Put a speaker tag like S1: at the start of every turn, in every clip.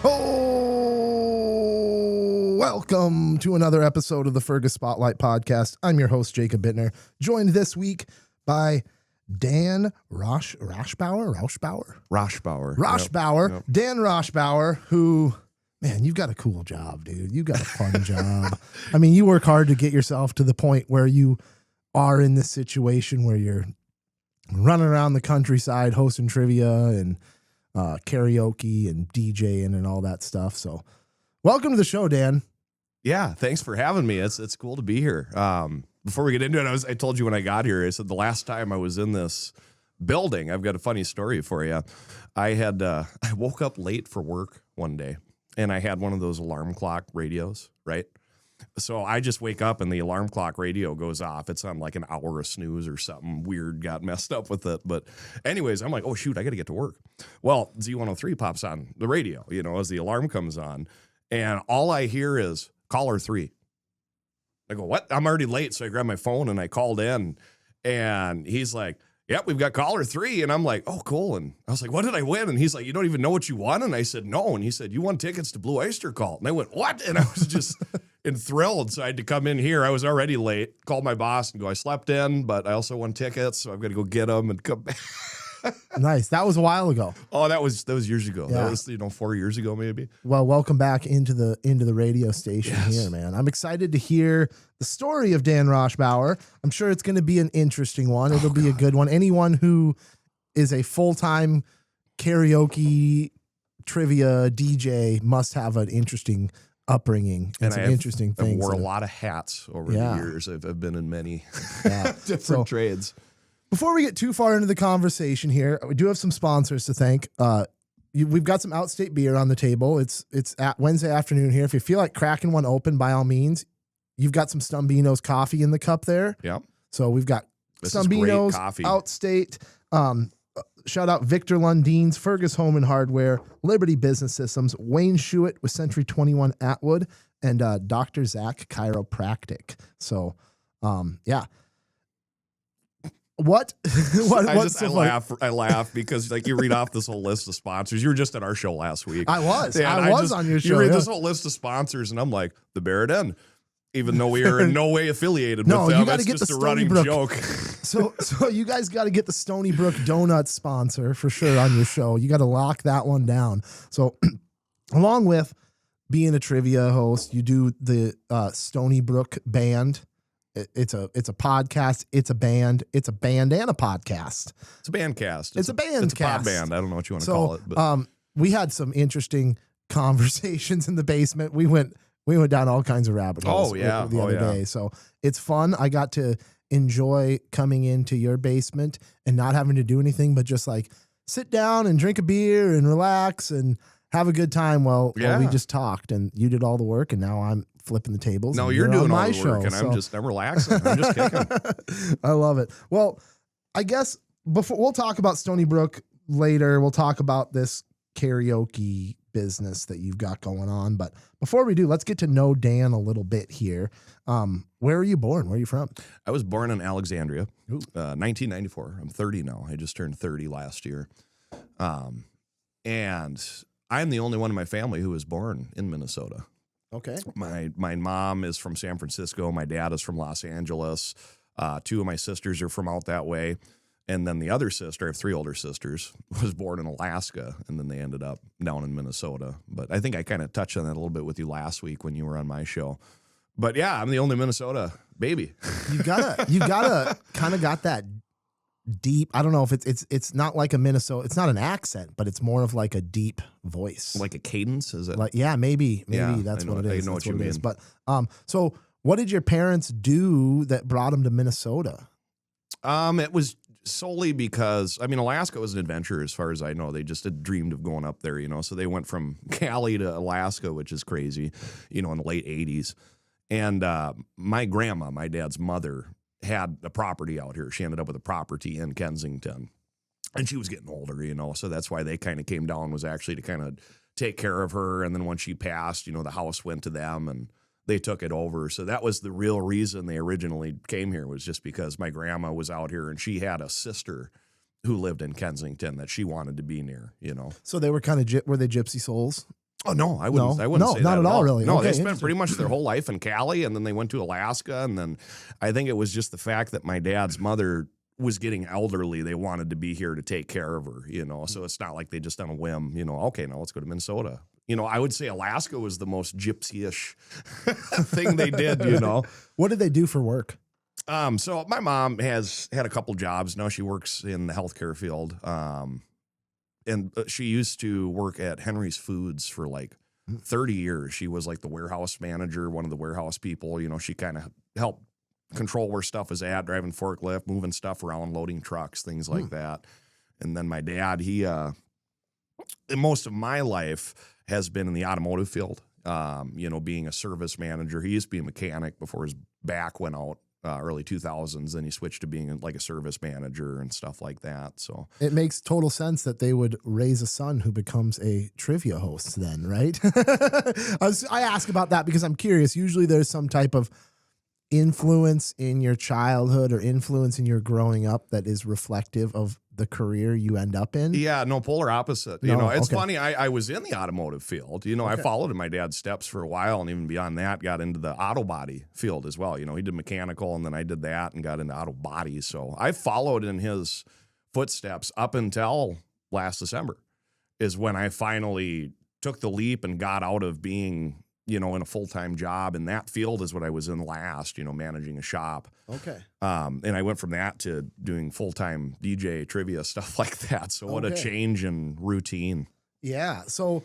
S1: Oh, welcome to another episode of the Fergus Spotlight Podcast. I'm your host, Jacob Bittner, joined this week by Dan Rauchbauer.
S2: Yep.
S1: Dan Rauchbauer, who, man, you've got a cool job, dude. You got a fun job. I mean, you work hard to get yourself to the point where you are in this situation where you're running around the countryside hosting trivia and karaoke and DJing and all that stuff. So welcome to the show, Dan.
S2: Yeah, thanks for having me. It's cool to be here. Before we get into it, I told you when I got here, I said the last time I was in this building, I've got a funny story for you. I woke up late for work one day and I had one of those alarm clock radios, right? So I just wake up and the alarm clock radio goes off. It's on like an hour of snooze or something weird got messed up with it. But anyways, I'm like, oh, shoot, I got to get to work. Well, Z103 pops on the radio, as the alarm comes on. And all I hear is caller 3. I go, what? I'm already late. So I grabbed my phone and I called in. And he's like, yep, we've got caller 3. And I'm like, oh, cool. And I was like, what did I win? And he's like, you don't even know what you won? And I said, no. And he said, you won tickets to Blue Oyster Cult. And I went, what? And I was just enthralled. So I had to come in here. I was already late. Called my boss and go, I slept in, but I also won tickets. So I've got to go get them and come back.
S1: Nice. That was a while ago.
S2: Oh, that was years ago.
S1: Yeah.
S2: That was 4 years ago, maybe.
S1: Well, welcome back into the radio station here, man. I'm excited to hear the story of Dan Rauchbauer. I'm sure it's going to be an interesting one. It'll be a good one. Anyone who is a full-time karaoke trivia DJ must have an interesting upbringing and some interesting things.
S2: I wore a lot of hats over the years. I've been in many different trades.
S1: Before we get too far into the conversation here, we do have some sponsors to thank. We've got some Outstate beer on the table. It's at Wednesday afternoon here. If you feel like cracking one open, by all means, you've got some Stumbeano's coffee in the cup there.
S2: Yeah.
S1: So we've got Stumbeano's, Outstate. Shout out Victor Lundeen's, Fergus Home and Hardware, Liberty Business Systems, Wayne Schuett with Century 21 Atwood, and Dr. Zack Chiropractic. So, yeah. What?
S2: I laugh because like you read off this whole list of sponsors. You were just at our show last week.
S1: I was on your show.
S2: You read this whole list of sponsors, and I'm like, the Barrett Inn, even though we are in no way affiliated with them.
S1: You got to get
S2: just
S1: the
S2: a running joke.
S1: So you guys got to get the Stony Brook Donuts sponsor for sure on your show. You got to lock that one down. So along with being a trivia host, you do the Stony Brook Band. It's a podcast. It's a band and a podcast.
S2: It's a bandcast.
S1: It's a bandcast.
S2: It's a pod band. I don't know what you want to call it. But.
S1: We had some interesting conversations in the basement. We went down all kinds of rabbit holes the other day. So it's fun. I got to enjoy coming into your basement and not having to do anything but just like sit down and drink a beer and relax and have a good time while we just talked, and you did all the work, and now I'm flipping the tables.
S2: No, you're doing all the work, and I'm relaxing. I'm just kicking.
S1: I love it. Well, I guess before we'll talk about Stony Brook later, we'll talk about this karaoke business that you've got going on. But before we do, let's get to know Dan a little bit here. Where are you born? Where are you from?
S2: I was born in Alexandria, 1994. I'm 30 now. I just turned 30 last year. And I'm the only one in my family who was born in Minnesota.
S1: Okay.
S2: My mom is from San Francisco. My dad is from Los Angeles. 2 of my sisters are from out that way. And then the other sister, I have 3 older sisters, was born in Alaska, and then they ended up down in Minnesota. But I think I kind of touched on that a little bit with you last week when you were on my show. But yeah, I'm the only Minnesota baby.
S1: You gotta kind of got that deep. I don't know if it's not like a Minnesota. It's not an accent, but it's more of like a deep voice,
S2: like a cadence. Is it?
S1: Like maybe that's what it is.
S2: I know what you mean.
S1: But so what did your parents do that brought them to Minnesota?
S2: It was solely because, Alaska was an adventure as far as I know. They just had dreamed of going up there, so they went from Cali to Alaska, which is crazy, in the late 80s. And my grandma, my dad's mother, had a property out here. She ended up with a property in Kensington. And she was getting older, so that's why they kind of came down, was actually to kind of take care of her. And then when she passed, the house went to them and they took it over. So that was the real reason they originally came here, was just because my grandma was out here and she had a sister who lived in Kensington that she wanted to be near,
S1: So they were kind of, were they gypsy souls?
S2: Oh no, I wouldn't say
S1: not
S2: that
S1: at all. Really?
S2: No,
S1: okay,
S2: they spent pretty much their whole life in Cali, and then they went to Alaska, and then I think it was just the fact that my dad's mother was getting elderly. They wanted to be here to take care of her, so it's not like they just on a whim, okay, now let's go to Minnesota. I would say Alaska was the most gypsy-ish thing they did,
S1: What did they do for work?
S2: So my mom has had a couple jobs. Now she works in the healthcare field. And she used to work at Henry's Foods for like 30 years. She was like the warehouse manager, one of the warehouse people. She kind of helped control where stuff was at, driving forklift, moving stuff around, loading trucks, things like that. And then my dad, he, most of my life has been in the automotive field, being a service manager. He used to be a mechanic before his back went out. Early 2000s, then he switched to being like a service manager and stuff like that. So
S1: it makes total sense that they would raise a son who becomes a trivia host then, right? I ask about that because I'm curious. Usually there's some type of influence in your childhood or influence in your growing up that is reflective of the career you end up in.
S2: Yeah, no, polar opposite. It's funny. I was in the automotive field. I followed in my dad's steps for a while, and even beyond that, got into the auto body field as well. He did mechanical, and then I did that and got into auto body. So I followed in his footsteps up until last December is when I finally took the leap and got out of being in a full-time job, and that field is what I was in last, managing a shop.
S1: Okay.
S2: And I went from that to doing full-time DJ trivia, stuff like that. So what a change in routine.
S1: Yeah. So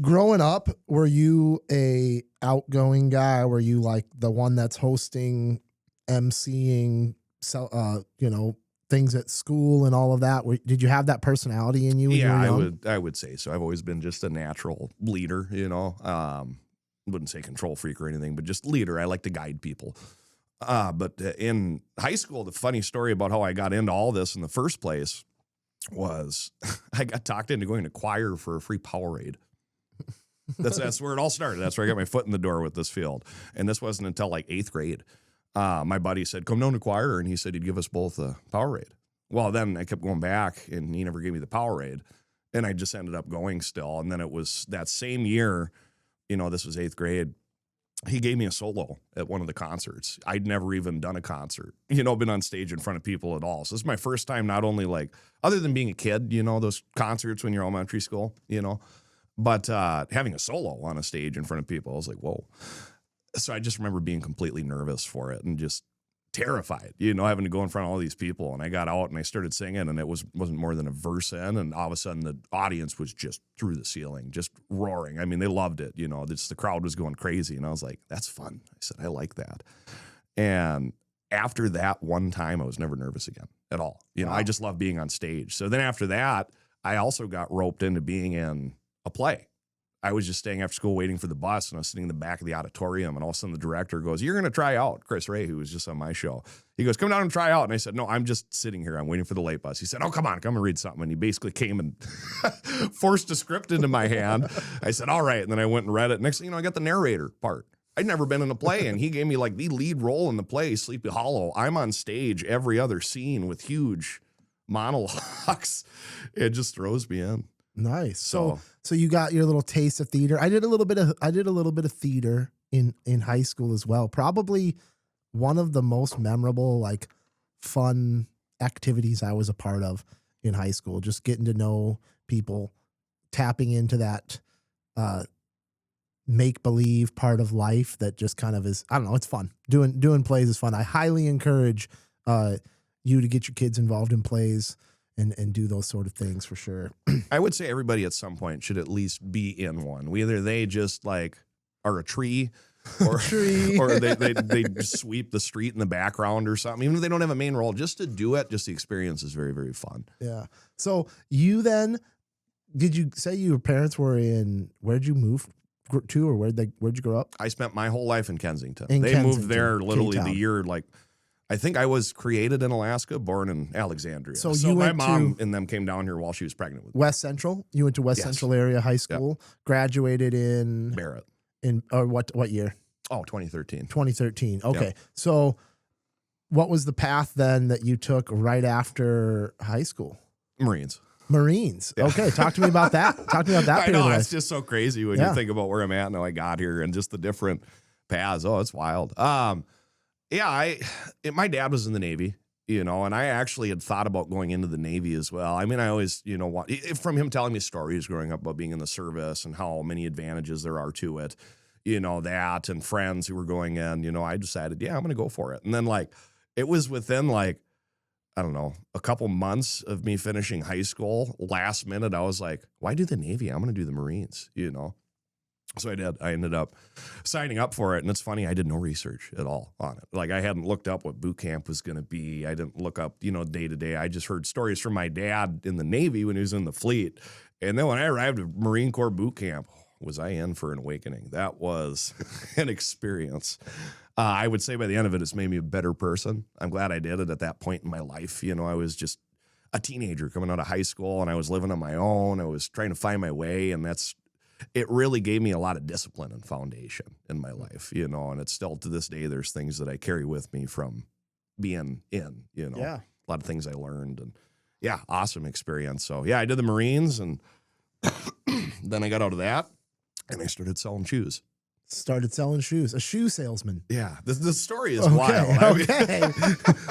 S1: growing up, were you a outgoing guy? Were you like the one that's hosting, emceeing, things at school and all of that? Did you have that personality in you when you were young?
S2: I would say so. I've always been just a natural leader, wouldn't say control freak or anything, but just leader. I like to guide people. But in high school, the funny story about how I got into all this in the first place was I got talked into going to choir for a free Powerade. That's where it all started. That's where I got my foot in the door with this field. And this wasn't until like 8th grade. My buddy said, come down to choir. And he said he'd give us both a Powerade. Well, then I kept going back and he never gave me the Powerade. And I just ended up going still. And then it was that same year, this was 8th grade. He gave me a solo at one of the concerts. I'd never even done a concert, been on stage in front of people at all. So this is my first time, not only like, other than being a kid, those concerts when you're elementary school, but having a solo on a stage in front of people. I was like, whoa. So I just remember being completely nervous for it and just terrified, having to go in front of all these people. And I got out and I started singing, and it wasn't more than a verse in, and all of a sudden the audience was just through the ceiling, just roaring. I mean, they loved it, the crowd was going crazy, and I was like, that's fun. I said, I like that. And after that one time, I was never nervous again at all. Wow. I just love being on stage. So then after that, I also got roped into being in a play. I was just staying after school waiting for the bus, and I was sitting in the back of the auditorium, and all of a sudden the director goes, you're going to try out. Chris Ray, who was just on my show, he goes, come down and try out. And I said, no, I'm just sitting here. I'm waiting for the late bus. He said, oh, come and read something. And he basically came and forced a script into my hand. I said, all right. And then I went and read it. Next thing you know, I got the narrator part. I'd never been in a play, and he gave me like the lead role in the play, Sleepy Hollow. I'm on stage every other scene with huge monologues. It just throws me in.
S1: Nice. So you got your little taste of theater. I did a little bit of theater in high school as well. Probably one of the most memorable, like, fun activities I was a part of in high school. Just getting to know people, tapping into that make-believe part of life that just kind of is, I don't know, it's fun. Doing plays is fun. I highly encourage you to get your kids involved in plays and do those sort of things for sure.
S2: I would say everybody at some point should at least be in one. Whether they just like are a tree or or they just sweep the street in the background or something. Even if they don't have a main role, just to do it, just the experience is very, very fun.
S1: Yeah. So you then, did you say your parents were in, where'd you move to, or where'd you grow up?
S2: I spent my whole life in Kensington. Moved there literally K-town. The year, like, I think I was created in Alaska, born in Alexandria. So my mom and them came down here while she was pregnant with me.
S1: West Central? You went to West Central area high school, graduated in
S2: Barrett.
S1: What year?
S2: Oh, 2013.
S1: 2013. Okay. Yep. So what was the path then that you took right after high school?
S2: Marines.
S1: Marines. Yeah. Okay, talk to me about that. Talk to me about that.
S2: I know, it's just so crazy when you think about where I'm at and how I got here and just the different paths. Oh, it's wild. My dad was in the Navy, and I actually had thought about going into the Navy as well. I mean, I always, from him telling me stories growing up about being in the service and how many advantages there are to it, that and friends who were going in, I decided, I'm going to go for it. And then it was within I don't know, a couple months of me finishing high school, last minute, I was like, why do the Navy? I'm going to do the Marines, So I did. I ended up signing up for it. And it's funny, I did no research at all on it. I hadn't looked up what boot camp was going to be. I didn't look up, day to day. I just heard stories from my dad in the Navy when he was in the fleet. And then when I arrived at Marine Corps boot camp, was I in for an awakening? That was an experience. I would say by the end of it, it's made me a better person. I'm glad I did it at that point in my life. I was just a teenager coming out of high school and I was living on my own. I was trying to find my way. And it really gave me a lot of discipline and foundation in my life, and it's still to this day, there's things that I carry with me from being in, a lot of things I learned and awesome experience. So I did the Marines and then I got out of that and I started selling shoes. A shoe salesman. Yeah, the story is wild.
S1: Okay.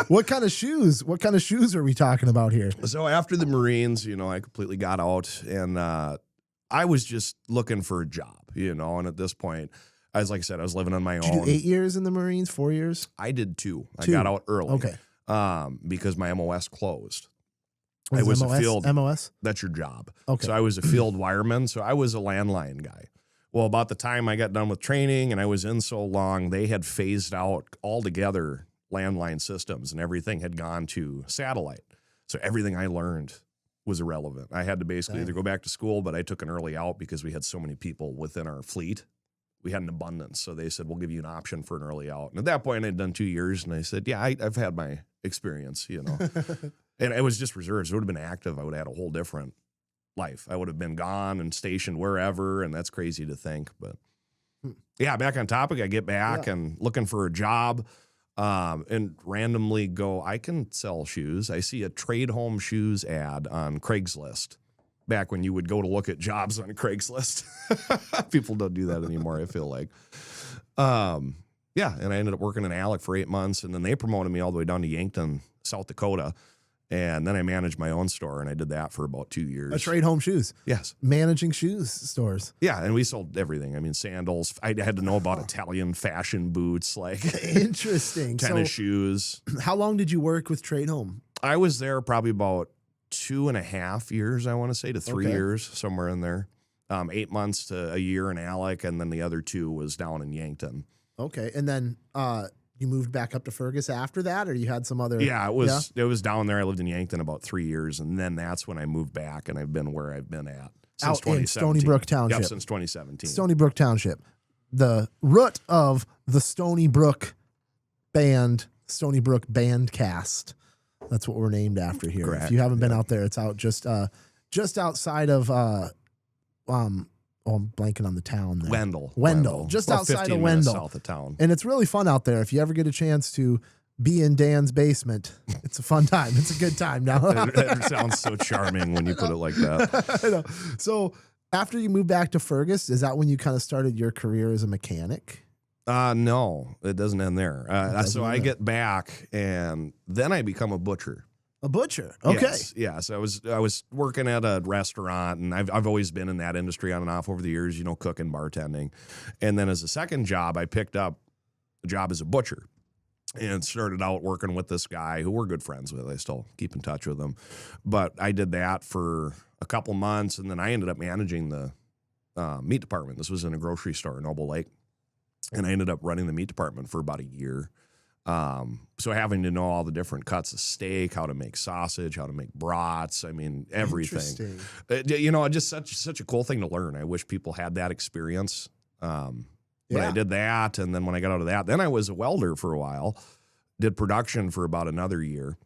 S1: What kind of shoes? What kind of shoes are we talking about here?
S2: So after the Marines, I completely got out and I was just looking for a job, and at this point, I was living on my own.
S1: Did you do 8 years in the Marines, 4 years?
S2: I did 2. I got out early.
S1: Okay.
S2: Because my MOS closed.
S1: I was
S2: MOS?
S1: a field. MOS?
S2: That's your job.
S1: Okay.
S2: So I was a field wireman. So I was a landline guy. Well, about the time I got done with training and I was in so long, they had phased out altogether landline systems and everything had gone to satellite. So everything I learned was irrelevant. I had to basically either go back to school, but I took an early out because we had so many people within our fleet. We had an abundance. So they said, we'll give you an option for an early out. And at that point, I'd done 2 years. And I said, I've had my experience, And it was just reserves. It would have been active. I would have had a whole different life. I would have been gone and stationed wherever. And that's crazy to think. But back on topic, I get back and looking for a job. And randomly go, I can sell shoes. I see a trade home shoes ad on Craigslist back when you would go to look at jobs on Craigslist. People don't do that anymore, I feel like. And I ended up working in Alec for 8 months, and then they promoted me all the way down to Yankton, South Dakota. And then I managed my own store, and I did that for about 2 years.
S1: A trade home shoes.
S2: Yes.
S1: Managing shoes stores.
S2: Yeah, and we sold everything. I mean, sandals. I had to know about Italian fashion boots,
S1: Interesting.
S2: Tennis shoes.
S1: How long did you work with Trade Home?
S2: I was there probably about 2.5 years, I want to say, to 3 years, somewhere in there. 8 months to a year in Alec, and then the other 2 was down in Yankton.
S1: Okay, and then you moved back up to Fergus after that, or you had some other?
S2: Yeah, it was down there. I lived in Yankton about 3 years, and then that's when I moved back, and I've been where I've been at since 2017.
S1: In Stony Brook Township.
S2: Yep, since 2017.
S1: Stony Brook Township. The root of the Stony Brook band, Stony Brook Bandcast. That's what we're named after here.
S2: Correct.
S1: If you haven't been out there, it's out just outside of I'm blanking on the town there.
S2: Wendell.
S1: Just
S2: about
S1: outside
S2: 15
S1: of Wendell.
S2: south of town.
S1: And it's really fun out there. If you ever get a chance to be in Dan's basement, it's a fun time. It's a good time now.
S2: It sounds so charming when you put it like that.
S1: I know. So after you moved back to Fergus, is that when you kind of started your career as a mechanic?
S2: No, it doesn't end there. So I get back, and then I become a butcher.
S1: A butcher. Okay.
S2: Yes. I was working at a restaurant, and I've always been in that industry on and off over the years, cooking, bartending. And then as a second job, I picked up a job as a butcher and started out working with this guy who we're good friends with. I still keep in touch with him. But I did that for a couple months, and then I ended up managing the meat department. This was in a grocery store in Noble Lake. And I ended up running the meat department for about a year. So having to know all the different cuts of steak, how to make sausage, how to make brats, I mean, everything. Just such a cool thing to learn. I wish people had that experience. But I did that, and then when I got out of that, then I was a welder for a while, did production for about another year,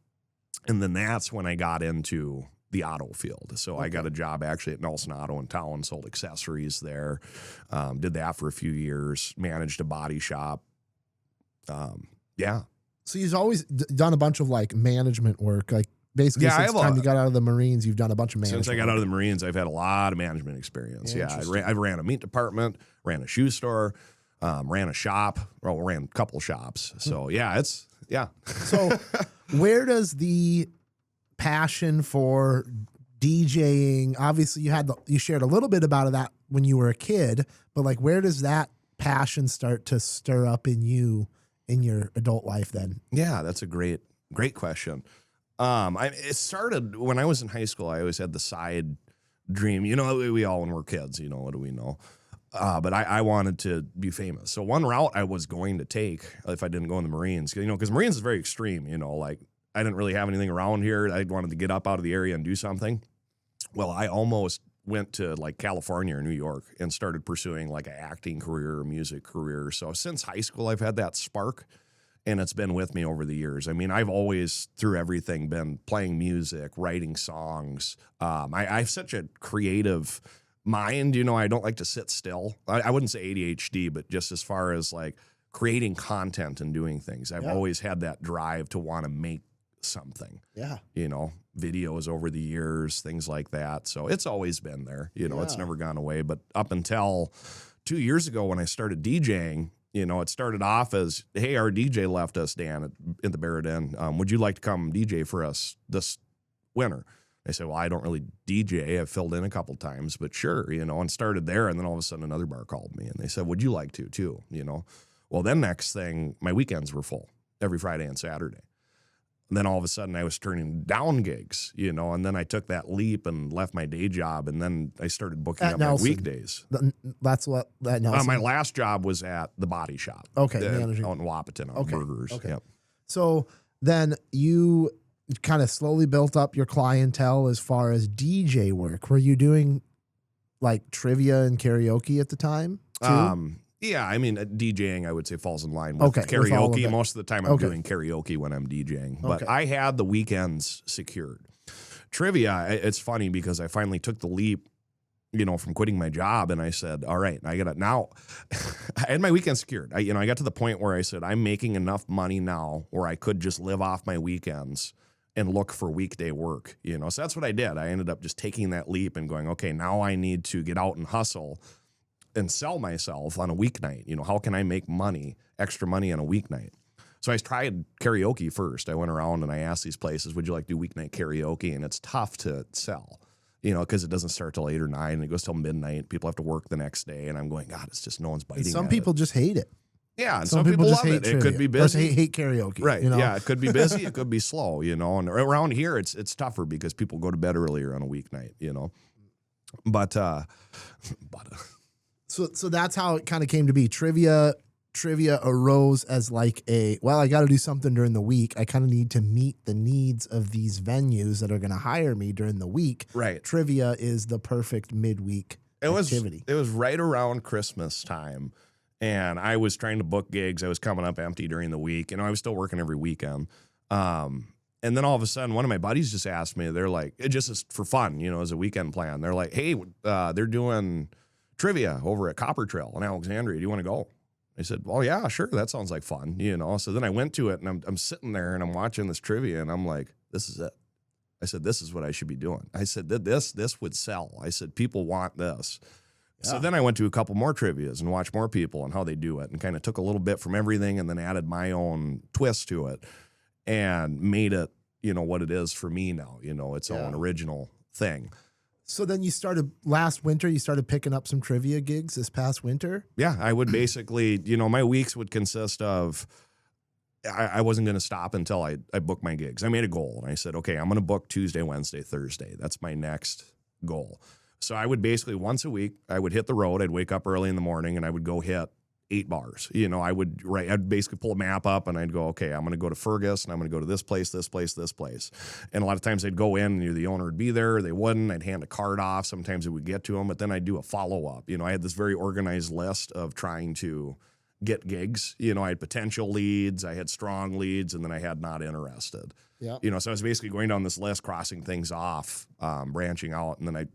S2: and then that's when I got into the auto field. So I got a job actually at Nelson Auto in town, sold accessories there, did that for a few years, managed a body shop.
S1: So you've always done a bunch of like management work. Like basically since the time you got out of the Marines, you've done a bunch of management.
S2: Since I got out of the Marines, I've had a lot of management experience. Yeah, I ran a meat department, ran a shoe store, ran a shop, ran a couple shops. So So where does the passion for DJing, obviously you shared a little bit about that when you were a kid, but like where does that passion start to stir up in you in your adult life then? Yeah, that's a great question. It started when I was in high school. I always had the side dream, we all, when we're kids, what do we know? But I wanted to be famous. So one route I was going to take if I didn't go in the Marines, because Marines is very extreme, like I didn't really have anything around here. I wanted to get up out of the area and do something. Well, I almost went to like California or New York and started pursuing like an acting career or music career. So since high school, I've had that spark and it's been with me over the years. I mean, I've always through everything been playing music, writing songs. I have such a creative mind, I don't like to sit still. I wouldn't say ADHD, but just as far as like creating content and doing things, I've always had that drive to want to make something. Yeah. Videos over the years, things like that. So it's always been there, it's never gone away. But up until 2 years ago when I started DJing, it started off as, hey, our DJ left us, Dan, at the Barrett Inn. Would you like to come DJ for us this winter? I said, well, I don't really DJ. I've filled in a couple times, but sure, and started there. And then all of a sudden another bar called me and they said, would you like to too? Well, then next thing, my weekends were full every Friday and Saturday. And then all of a sudden I was turning down gigs, and then I took that leap and left my day job. And then I started booking up my weekdays.
S1: That's what that Nelson.
S2: My last job was at the Body Shop.
S1: Okay.
S2: Out in Wapaton on burgers.
S1: Okay.
S2: Yep.
S1: So then you kind of slowly built up your clientele as far as DJ work. Were you doing like trivia and karaoke at the time too?
S2: Yeah, I mean, DJing, I would say, falls in line with karaoke. Most of the time I'm doing karaoke when I'm DJing. But I had the weekends secured. Trivia, it's funny because I finally took the leap, from quitting my job. And I said, all right, I had my weekend secured. I got to the point where I said, I'm making enough money now where I could just live off my weekends and look for weekday work, So that's what I did. I ended up just taking that leap and going, okay, now I need to get out and hustle and sell myself on a weeknight. How can I make extra money on a weeknight? So I tried karaoke first. I went around and I asked these places, would you like to do weeknight karaoke? And it's tough to sell, because it doesn't start till 8 or 9 and it goes till midnight. People have to work the next day. And I'm going, God, it's just no one's biting.
S1: Some people just hate it.
S2: Yeah. And some people just love it. It could be busy.
S1: Or hate karaoke.
S2: Right. Yeah. It could be busy. It could be slow, and around here it's tougher because people go to bed earlier on a weeknight, but
S1: So that's how it kind of came to be. Trivia arose as like I got to do something during the week. I kind of need to meet the needs of these venues that are going to hire me during the week. Right. Trivia is the perfect midweek activity.
S2: It was right around Christmas time, and I was trying to book gigs. I was coming up empty during the week, I was still working every weekend. And then all of a sudden, one of my buddies just asked me, they're like, it just is for fun, as a weekend plan. They're like, hey, they're doing trivia over at Copper Trail in Alexandria. Do you want to go? I said, well, yeah, sure. That sounds like fun, So then I went to it and I'm sitting there and I'm watching this trivia and I'm like, this is it. I said, this is what I should be doing. I said, this would sell. I said, people want this. Yeah. So then I went to a couple more trivias and watched more people and how they do it and kind of took a little bit from everything and then added my own twist to it and made it, what it is for me now, its own original thing.
S1: So then last winter, you started picking up some trivia gigs this past winter?
S2: Yeah, I would basically, my weeks would consist of, I wasn't going to stop until I booked my gigs. I made a goal and I said, okay, I'm going to book Tuesday, Wednesday, Thursday. That's my next goal. So I would basically once a week, I would hit the road. I'd wake up early in the morning and I would go hit 8 bars. I'd basically pull a map up and I'd go, okay, I'm going to go to Fergus and I'm going to go to this place, this place, this place. And a lot of times I'd go in and the owner would be there. They wouldn't. I'd hand a card off. Sometimes it would get to them, but then I'd do a follow-up. I had this very organized list of trying to get gigs. I had potential leads, I had strong leads, and then I had not interested. Yeah. So I was basically going down this list, crossing things off, branching out. And then I,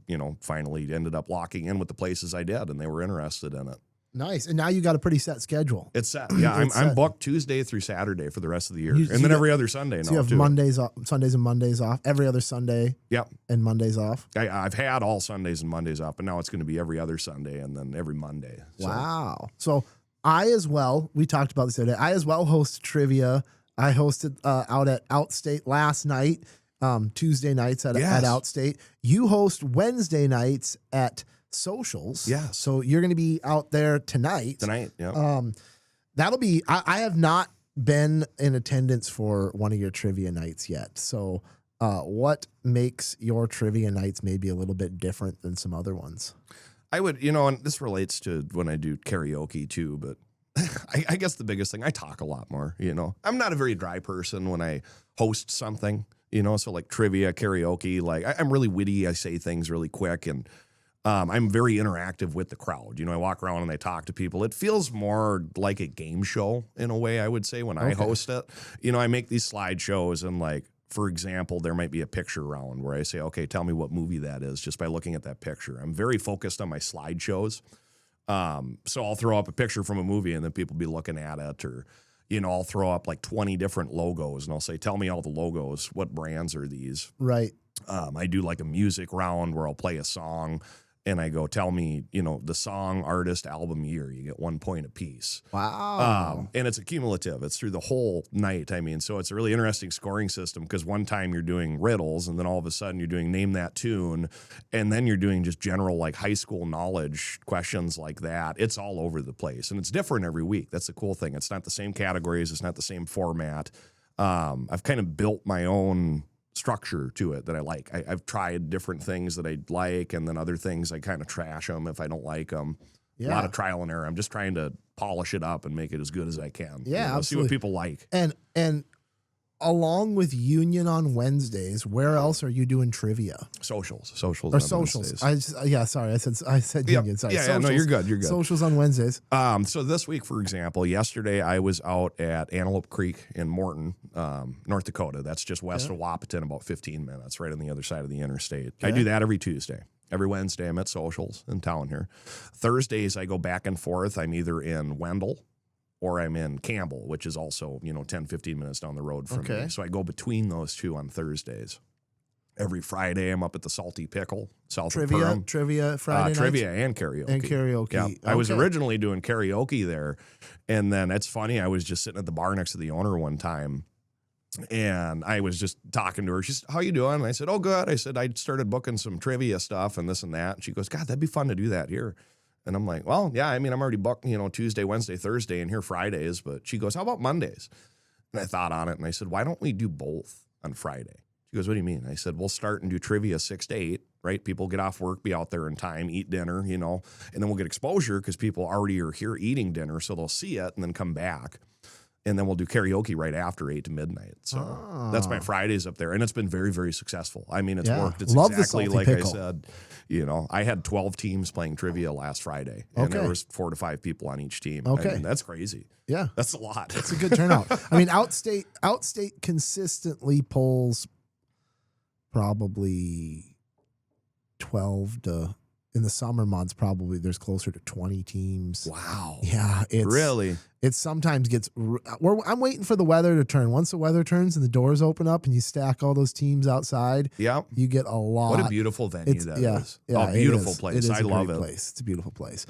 S2: finally ended up locking in with the places I did and they were interested in it.
S1: Nice. And now you got a pretty set schedule.
S2: It's set. Yeah, I'm booked Tuesday through Saturday for the rest of the year. And then every other Sunday.
S1: So you have Mondays off, Sundays and Mondays off, every other Sunday.
S2: Yep.
S1: And Mondays off.
S2: I've had all Sundays and Mondays off, but now it's going to be every other Sunday and then every Monday.
S1: So. Wow. So I as well, we talked about this the other day, I as well host trivia. I hosted out at Outstate last night, Tuesday nights at Outstate. You host Wednesday nights at Socials.
S2: Yeah.
S1: So you're going to be out there tonight.
S2: Yeah.
S1: That'll be, I have not been in attendance for one of your trivia nights yet. So what makes your trivia nights maybe a little bit different than some other ones?
S2: I would, and this relates to when I do karaoke too, but I guess the biggest thing, I talk a lot more, I'm not a very dry person when I host something, so like trivia, karaoke, like I'm really witty. I say things really quick and I'm very interactive with the crowd. I walk around and I talk to people. It feels more like a game show in a way, I would say, when I host it. I make these slideshows and like, for example, there might be a picture round where I say, okay, tell me what movie that is just by looking at that picture. I'm very focused on my slideshows. So I'll throw up a picture from a movie and then people be looking at it, or, I'll throw up like 20 different logos and I'll say, tell me all the logos. What brands are these?
S1: Right.
S2: I do like a music round where I'll play a song and I go, tell me, the song, artist, album, year. You get 1 point apiece.
S1: Wow.
S2: And it's accumulative. It's through the whole night. So it's a really interesting scoring system because one time you're doing riddles and then all of a sudden you're doing name that tune. And then you're doing just general like high school knowledge questions like that. It's all over the place. And it's different every week. That's the cool thing. It's not the same categories. It's not the same format. I've kind of built my own structure to it that I like. I've tried different things that I like, and then other things I kind of trash them if I don't like them. Yeah. A lot of trial and error. I'm just trying to polish it up and make it as good as I can.
S1: Yeah, absolutely.
S2: See what people like.
S1: And along with Union on Wednesdays, where else are you doing trivia?
S2: Socials.
S1: Or socials. I said Union. Sorry.
S2: Yeah, no, you're good. You're good.
S1: Socials on Wednesdays.
S2: So this week, for example, yesterday I was out at Antelope Creek in Morton, North Dakota. That's just west of Wahpeton, about 15 minutes, right on the other side of the interstate. I do that every Tuesday. Every Wednesday I'm at Socials in town here. Thursdays I go back and forth. I'm either in Wendell or I'm in Campbell, which is also, 10, 15 minutes down the road from me. So I go between those two on Thursdays. Every Friday, I'm up at the Salty Pickle, south of Perham.
S1: Trivia Friday
S2: Trivia and karaoke. Yeah. I was originally doing karaoke there, and then it's funny, I was just sitting at the bar next to the owner one time, and I was just talking to her. She said, how you doing? And I said, oh, good. I said, I started booking some trivia stuff and this and that. And she goes, God, that'd be fun to do that here. And I'm like, well, yeah, I'm already booked, Tuesday, Wednesday, Thursday, and here Fridays. But she goes, how about Mondays? And I thought on it, and I said, why don't we do both on Friday? She goes, what do you mean? I said, we'll start and do trivia 6 to 8, right? People get off work, be out there in time, eat dinner, and then we'll get exposure because people already are here eating dinner, so they'll see it and then come back. And then we'll do karaoke right after 8 to midnight. So that's my Fridays up there. And it's been very, very successful. It's worked. It's
S1: Love
S2: exactly like
S1: pickle.
S2: I said. I had 12 teams playing trivia last Friday. And there was 4 to 5 people on each team.
S1: Okay.
S2: That's crazy.
S1: Yeah.
S2: That's a lot.
S1: It's a good turnout. Outstate consistently pulls probably 12 to... In the summer months, probably there's closer to 20 teams.
S2: Wow.
S1: Yeah.
S2: Really?
S1: It sometimes gets... I'm waiting for the weather to turn. Once the weather turns and the doors open up and you stack all those teams outside, you get a lot.
S2: What a beautiful venue that is.
S1: Yeah,
S2: beautiful place. I love it.
S1: It's a beautiful place.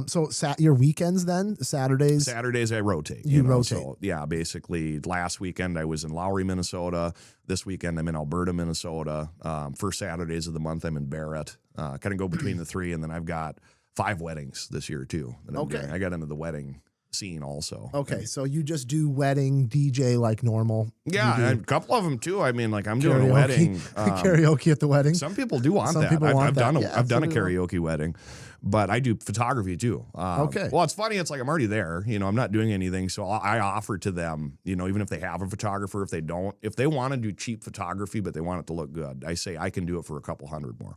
S1: So your weekends then? Saturdays?
S2: Saturdays I rotate.
S1: You rotate.
S2: So, yeah, basically last weekend I was in Lowry, Minnesota. This weekend I'm in Alberta, Minnesota. First Saturdays of the month I'm in Barrett. Kind of go between the three, and then I've got 5 weddings this year too. I got into the wedding scene also.
S1: Okay, so you just do wedding DJ like normal.
S2: Yeah, and a couple of them too. I'm doing a wedding.
S1: Karaoke at the wedding.
S2: Some people do want that. I've done a karaoke wedding, but I do photography too.
S1: Okay.
S2: Well, it's funny. It's like I'm already there. I'm not doing anything, so I offer to them. Even if they have a photographer, if they want to do cheap photography, but they want it to look good, I say I can do it for a couple $100 more.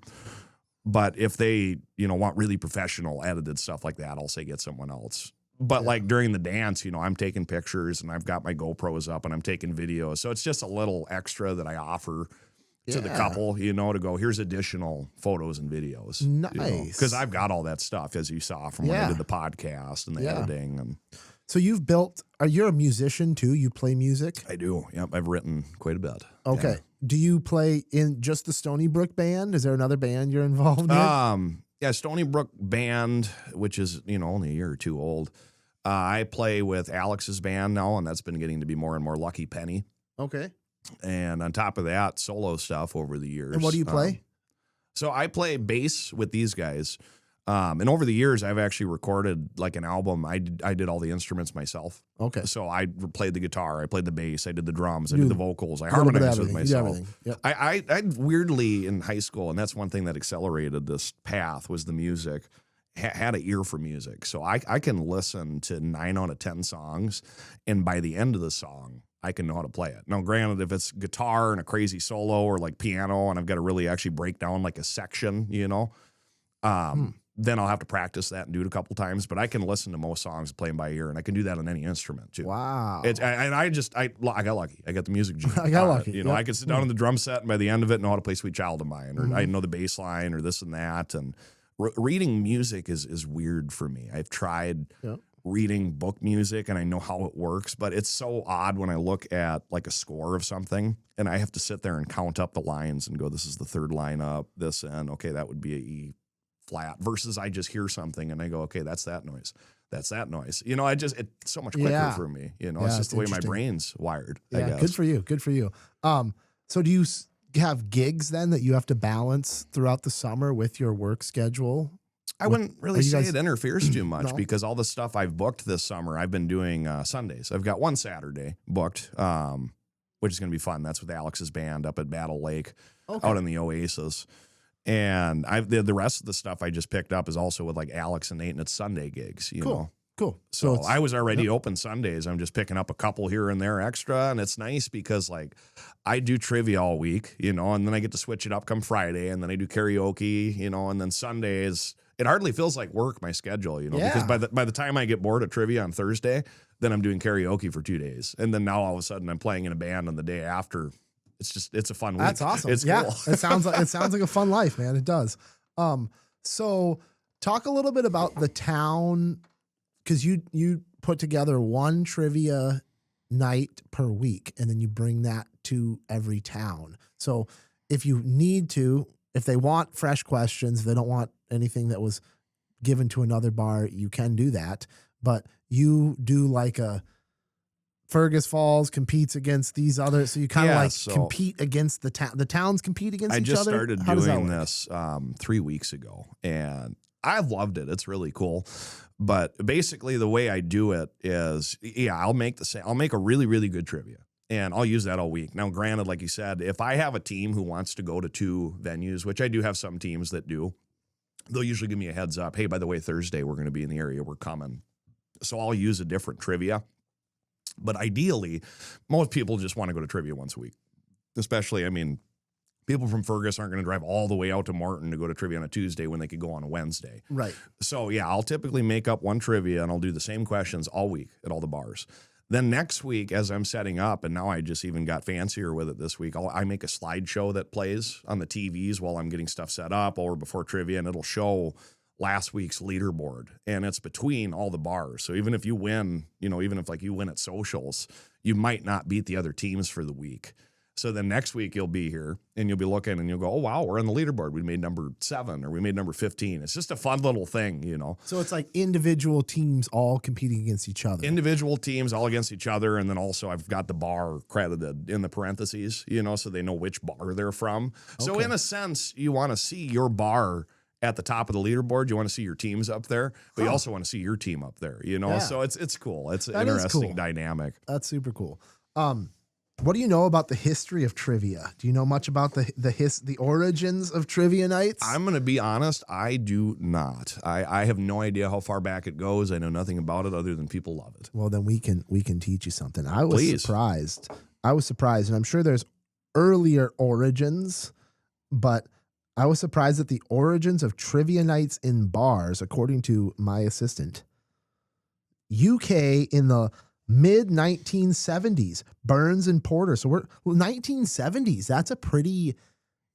S2: But if they, want really professional edited stuff like that, I'll say get someone else. But like during the dance, I'm taking pictures and I've got my GoPros up and I'm taking videos. So it's just a little extra that I offer to the couple, to go, here's additional photos and videos.
S1: Nice.
S2: Because I've got all that stuff, as you saw from when I did the podcast and the editing. And
S1: so you've built, you're a musician too? You play music?
S2: I do. Yep. I've written quite a bit.
S1: Okay. Yeah. Do you play in just the Stony Brook band? Is there another band you're involved in?
S2: Yeah, Stony Brook band, which is, only a year or two old. I play with Alex's band now, and that's been getting to be more and more Lucky Penny.
S1: Okay.
S2: And on top of that, solo stuff over the years.
S1: And what do you play?
S2: So I play bass with these guys. And over the years, I've actually recorded like an album. I did all the instruments myself.
S1: Okay.
S2: So I played the guitar, I played the bass, I did the drums, I did the vocals, I harmonized with myself.
S1: Yep.
S2: I weirdly in high school, and that's one thing that accelerated this path, was the music. Had an ear for music. So I can listen to 9 out of 10 songs, and by the end of the song, I can know how to play it. Now, granted, if it's guitar and a crazy solo or like piano, and I've got to really actually break down like a section, then I'll have to practice that and do it a couple times. But I can listen to most songs playing by ear, and I can do that on any instrument too.
S1: Wow!
S2: I got lucky. I got the music gene.
S1: I got lucky.
S2: I could sit down on the drum set, and by the end of it, know how to play "Sweet Child of Mine," or I know the bass line, or this and that. And reading music is weird for me. I've tried reading book music, and I know how it works, but it's so odd when I look at like a score of something, and I have to sit there and count up the lines and go, "This is the third line up. This and okay, that would be a E flat," versus I just hear something and I go, okay, that's that noise. That's that noise. It's so much quicker for me. It's just the way my brain's wired. I guess.
S1: Good for you. Good for you. So do you have gigs then that you have to balance throughout the summer with your work schedule?
S2: I wouldn't really say it interferes too much because all the stuff I've booked this summer, I've been doing Sundays. I've got one Saturday booked, which is going to be fun. That's with Alex's band up at Battle Lake out in the Oasis. And the rest of the stuff I just picked up is also with like Alex and Nate, and it's Sunday gigs, know.
S1: Cool.
S2: So I was already open Sundays. I'm just picking up a couple here and there extra. And it's nice because like I do trivia all week, and then I get to switch it up come Friday, and then I do karaoke, and then Sundays, it hardly feels like work, my schedule, because by the time I get bored of trivia on Thursday, then I'm doing karaoke for 2 days. And then now all of a sudden I'm playing in a band on the day after. It's a fun week.
S1: That's awesome.
S2: It's cool.
S1: It sounds like a fun life, man. It does. So talk a little bit about the town, because you put together one trivia night per week, and then you bring that to every town. So if you need to, if they want fresh questions, if they don't want anything that was given to another bar, you can do that. But you do like a Fergus Falls competes against these others, so you kind of compete against the town. The towns compete against each other. I just
S2: started doing this 3 weeks ago, and I've loved it. It's really cool. But basically, the way I do it is, I'll make a really, really good trivia, and I'll use that all week. Now, granted, like you said, if I have a team who wants to go to 2 venues, which I do have some teams that do, they'll usually give me a heads up. Hey, by the way, Thursday we're going to be in the area. We're coming, so I'll use a different trivia. But ideally, most people just want to go to trivia once a week. Especially, people from Fergus aren't going to drive all the way out to Morton to go to trivia on a Tuesday when they could go on a Wednesday.
S1: Right.
S2: So, I'll typically make up one trivia, and I'll do the same questions all week at all the bars. Then next week, as I'm setting up, and now I just even got fancier with it this week, I make a slideshow that plays on the TVs while I'm getting stuff set up or before trivia, and it'll show last week's leaderboard, and it's between all the bars. So even if you win, even if like you win at socials, you might not beat the other teams for the week. So then next week you'll be here and you'll be looking and you'll go, oh wow, we're on the leaderboard. We made number 7 or we made number 15. It's just a fun little thing,
S1: So it's like individual teams all competing against each other.
S2: Individual teams all against each other, and then also I've got the bar credited in the parentheses, so they know which bar they're from. Okay. So in a sense, you want to see your bar at the top of the leaderboard. You want to see your teams up there, but you also want to see your team up there, So it's cool. It's an interesting dynamic.
S1: That's super cool. What do you know about the history of trivia? Do you know much about the origins of trivia nights?
S2: I'm going to be honest. I do not. I have no idea how far back it goes. I know nothing about it other than people love it.
S1: Well, then we can teach you something. I was surprised. And I'm sure there's earlier origins, but I was surprised at the origins of trivia nights in bars, according to my assistant. UK in the mid 1970s, Burns and Porter. So we're 1970s. That's a pretty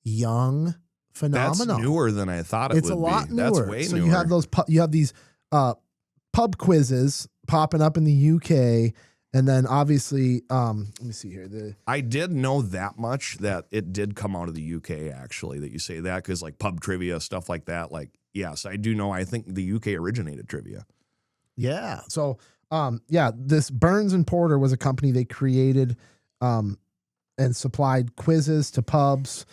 S1: young phenomenon.
S2: That's newer than I thought it would be.
S1: It's a lot newer.
S2: That's way
S1: so
S2: newer.
S1: you have these pub quizzes popping up in the UK. And then obviously, let me see here.
S2: I did know that much, that it did come out of the UK, actually, that you say that, because like pub trivia, stuff like that. Like, yes, I do know. I think the UK originated trivia.
S1: Yeah. So, this Burns and Porter was a company they created and supplied quizzes to pubs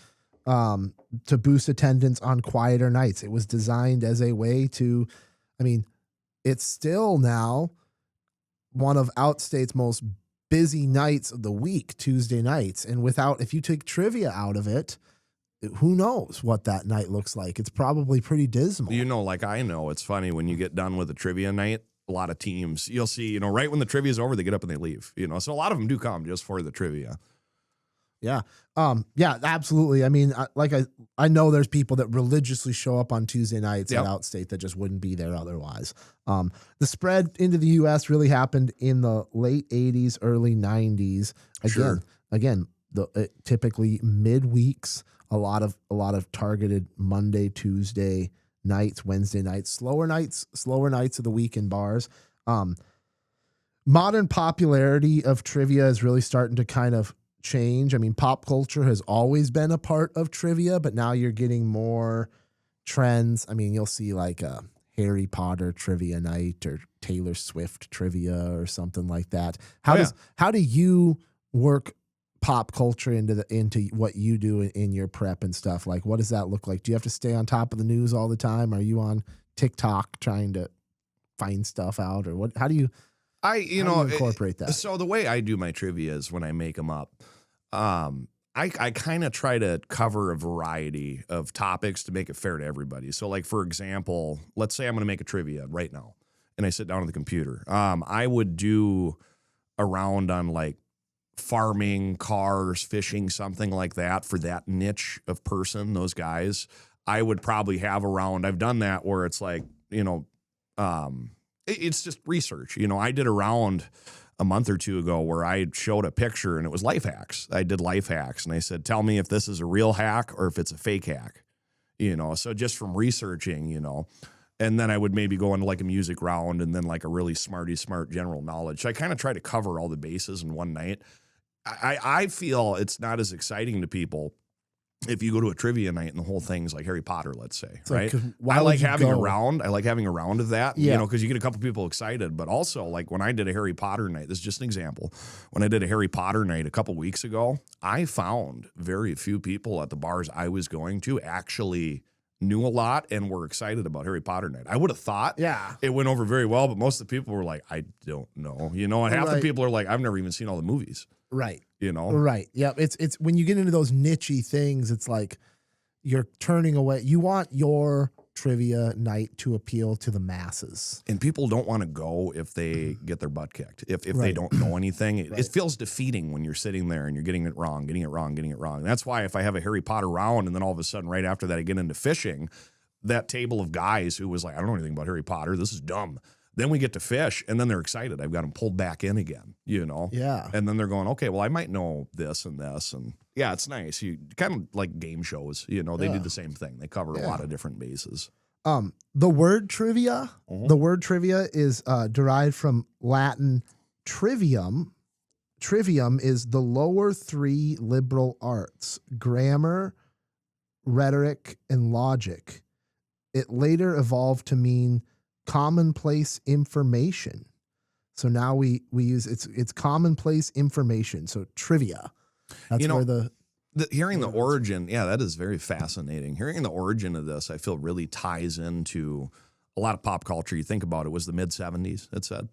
S1: to boost attendance on quieter nights. It was designed as a way to, it's still now one of Outstate's most busy nights of the week, Tuesday nights. And if you take trivia out of it, who knows what that night looks like? It's probably pretty dismal.
S2: Like I know, it's funny when you get done with a trivia night, a lot of teams, you'll see, right when the trivia is over, they get up and they leave, so a lot of them do come just for the trivia.
S1: Yeah. Yeah, absolutely. I know there's people that religiously show up on Tuesday nights at Outstate that just wouldn't be there otherwise. The spread into the US really happened in the late 80s, early 90s. Typically midweeks, a lot of targeted Monday, Tuesday nights, Wednesday nights, slower nights of the week in bars. Modern popularity of trivia is really starting to kind of change. Pop culture has always been a part of trivia, but now you're getting more trends. You'll see like a Harry Potter trivia night or Taylor Swift trivia or something like that. How do you work pop culture into what you do in your prep and stuff? Like, what does that look like? Do you have to stay on top of the news all the time? Are you on TikTok trying to find stuff out, or what? How do you incorporate that?
S2: So the way I do my trivia is when I make them up, I kind of try to cover a variety of topics to make it fair to everybody. So like, for example, let's say I'm going to make a trivia right now and I sit down on the computer. I would do a round on like farming, cars, fishing, something like that for that niche of person, those guys. I would probably have a round. I've done that where it's like, it's just research. I did a round a month or two ago where I showed a picture and it was life hacks. I did life hacks and I said, tell me if this is a real hack or if it's a fake hack, so just from researching, and then I would maybe go into like a music round and then like a really smart general knowledge. So I kind of try to cover all the bases in one night. I feel it's not as exciting to people if you go to a trivia night and the whole thing's like Harry Potter, let's say, right? I like having a round. I like having a round of that, because you get a couple people excited. But also, like when I did a Harry Potter night, this is just an example. When I did a Harry Potter night a couple weeks ago, I found very few people at the bars I was going to actually knew a lot and were excited about Harry Potter night. I would have thought it went over very well, but most of the people were like, I don't know, and half the people are like, I've never even seen all the movies.
S1: Right.
S2: Right.
S1: Yeah. It's when you get into those niche-y things, it's like you're turning away. You want your trivia night to appeal to the masses.
S2: And people don't want to go if they get their butt kicked. If they don't know anything, it feels defeating when you're sitting there and you're getting it wrong. And that's why if I have a Harry Potter round and then all of a sudden right after that I get into fishing, that table of guys who was like, I don't know anything about Harry Potter, this is dumb. Then we get to fish, and then they're excited. I've got them pulled back in again,
S1: Yeah.
S2: And then they're going, okay, well, I might know this and this. And, yeah, it's nice. You kind of like game shows, they do the same thing. They cover a lot of different bases.
S1: The word trivia, the word trivia is derived from Latin trivium. Trivium is the lower three liberal arts, grammar, rhetoric, and logic. It later evolved to mean commonplace information. So now we use it's commonplace information. So trivia. That's where
S2: hearing the origin, that is very fascinating. Hearing the origin of this, I feel really ties into a lot of pop culture. You think about it, was the mid 70s, it said.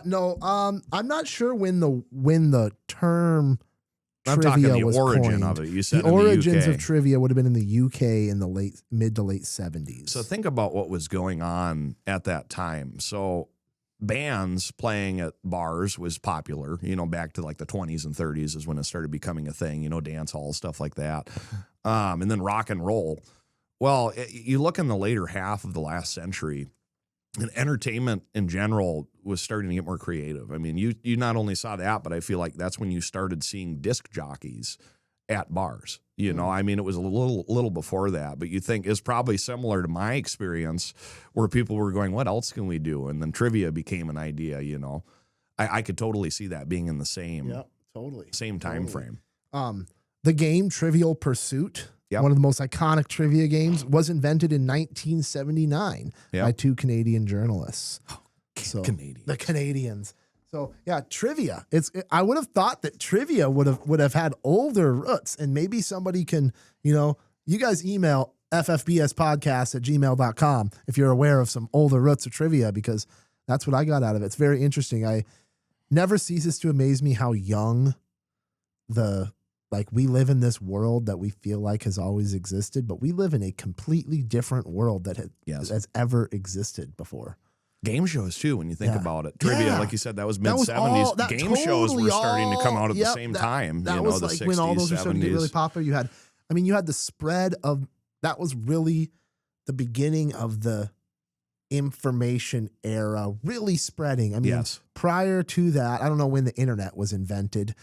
S1: No, I'm not sure when the term
S2: I'm
S1: trivia
S2: talking the
S1: was
S2: origin
S1: coined.
S2: of it. You said
S1: the
S2: in
S1: origins
S2: the UK.
S1: of trivia would have been in the UK in the mid to late 70s.
S2: So think about what was going on at that time. So bands playing at bars was popular, back to like the 20s and 30s is when it started becoming a thing, dance hall, stuff like that. And then rock and roll. Well, you look in the later half of the last century, and entertainment in general was starting to get more creative. I mean, you not only saw that, but I feel like that's when you started seeing disc jockeys at bars. You know, I mean, it was a little before that, but you think it's probably similar to my experience where people were going, what else can we do? And then trivia became an idea, you know. I could totally see that being in the same, same time frame.
S1: The game Trivial Pursuit, one of the most iconic trivia games, was invented in 1979 by two Canadian journalists. The Canadians. So yeah, trivia. I would have thought that trivia would have had older roots, and maybe somebody can, you know, you guys email ffbspodcast@gmail.com if you're aware of some older roots of trivia, because that's what I got out of it. It's very interesting. I never ceases to amaze me how young we live in this world that we feel like has always existed, but we live in a completely different world that has ever existed before.
S2: Game shows too, when you think about it. Trivia, like you said, that was mid-70s. Game shows were starting to come out at the same time.
S1: That was like 60s, when all those were starting to get really popular. You had the spread of, that was really the beginning of the information era really spreading. I mean, prior to that, I don't know when the internet was invented,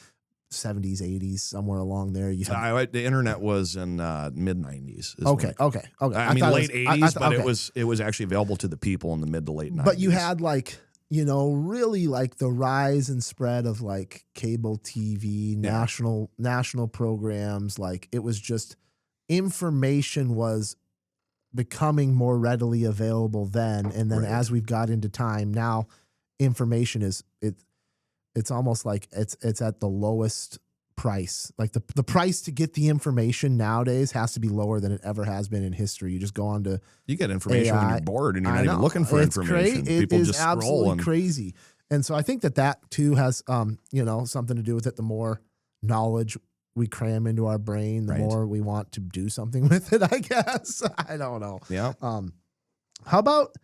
S1: 70s, 80s, somewhere along there.
S2: The internet was in mid-90s.
S1: Okay.
S2: I mean, late 80s, but it was actually available to the people in the mid to late 90s.
S1: But you had really like the rise and spread of like cable TV, national programs. Like it was just, information was becoming more readily available then. And then as we've got into time now, information it's almost like it's at the lowest price. Like the price to get the information nowadays has to be lower than it ever has been in history. You just go on to
S2: you get information when you're bored and you're not even looking for information. People just scroll.
S1: Absolutely crazy. And so I think that too has something to do with it. The more knowledge we cram into our brain, the more we want to do something with it, I guess. I don't know.
S2: Yeah.
S1: How about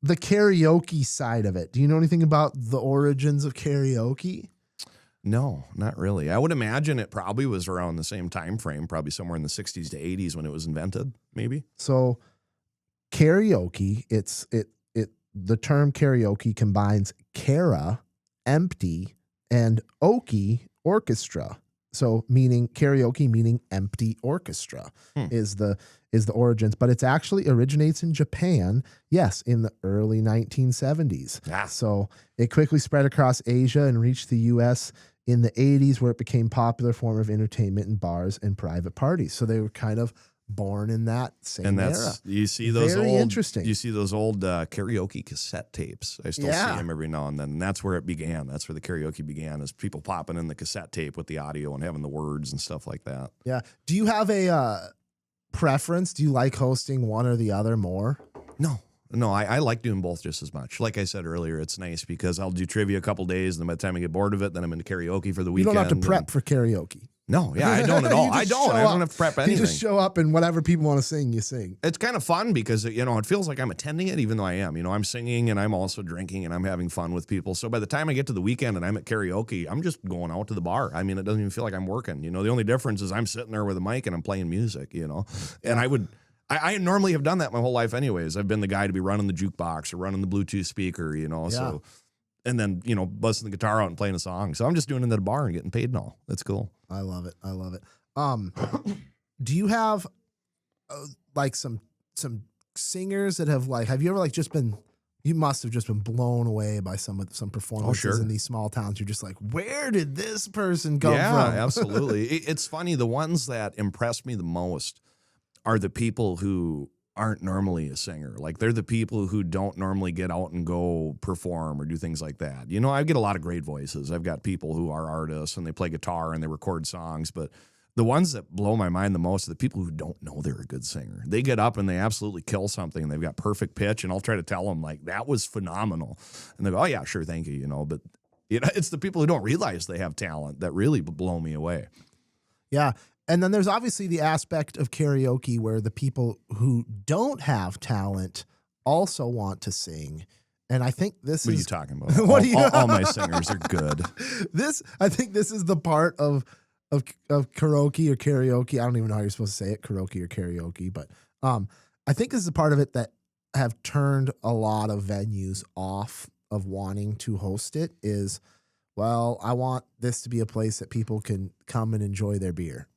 S1: the karaoke side of it? Do you know anything about the origins of karaoke?
S2: No, not really. I would imagine it probably was around the same time frame, probably somewhere in the 60s to 80s when it was invented, maybe.
S1: So karaoke, the term karaoke combines kara, empty, and oki, orchestra. So karaoke meaning empty orchestra is the origins, but it actually originates in Japan. Yes, in the early 1970s.
S2: Yeah.
S1: So it quickly spread across Asia and reached the U.S. in the 80s, where it became a popular form of entertainment in bars and private parties. So they were kind of born in that same era.
S2: You see those
S1: interesting.
S2: You see those old karaoke cassette tapes. I still see them every now and then. And that's where it began. That's where the karaoke began, is people popping in the cassette tape with the audio and having the words and stuff like that.
S1: Yeah. Do you have a preference? Do you like hosting one or the other more?
S2: No, I like doing both just as much. Like I said earlier, it's nice because I'll do trivia a couple days, and then by the time I get bored of it, then I'm into karaoke for the weekend.
S1: You don't have to prep for karaoke.
S2: No, I don't at all. I don't have to prep anything.
S1: You just show up, and whatever people want to sing, you sing.
S2: It's kind of fun because, it feels like I'm attending it, even though I am. I'm singing, and I'm also drinking, and I'm having fun with people. So by the time I get to the weekend and I'm at karaoke, I'm just going out to the bar. I mean, it doesn't even feel like I'm working. The only difference is I'm sitting there with a mic and I'm playing music, And I normally have done that my whole life anyways. I've been the guy to be running the jukebox or running the Bluetooth speaker, so... And then, busting the guitar out and playing a song. So I'm just doing it at a bar and getting paid and all. That's cool.
S1: I love it. Do you have some singers that have you ever you must have just been blown away by some performances in these small towns. You're just like, where did this person come from?
S2: Yeah, absolutely. It's funny. The ones that impress me the most are the people who aren't normally a singer. Like, they're the people who don't normally get out and go perform or do things like that. I get a lot of great voices. I've got people who are artists and they play guitar and they record songs, but the ones that blow my mind the most are the people who don't know they're a good singer. They get up and they absolutely kill something and they've got perfect pitch, and I'll try to tell them, like, that was phenomenal. And they go, oh yeah, sure, thank you, but it's the people who don't realize they have talent that really blow me away.
S1: Yeah. And then there's obviously the aspect of karaoke where the people who don't have talent also want to sing. And I think this
S2: What
S1: is...
S2: are you talking about? All my singers are good.
S1: I think this is the part of karaoke or karaoke. I don't even know how you're supposed to say it, karaoke or karaoke. But I think this is a part of it that have turned a lot of venues off of wanting to host it, is well, I want this to be a place that people can come and enjoy their beer.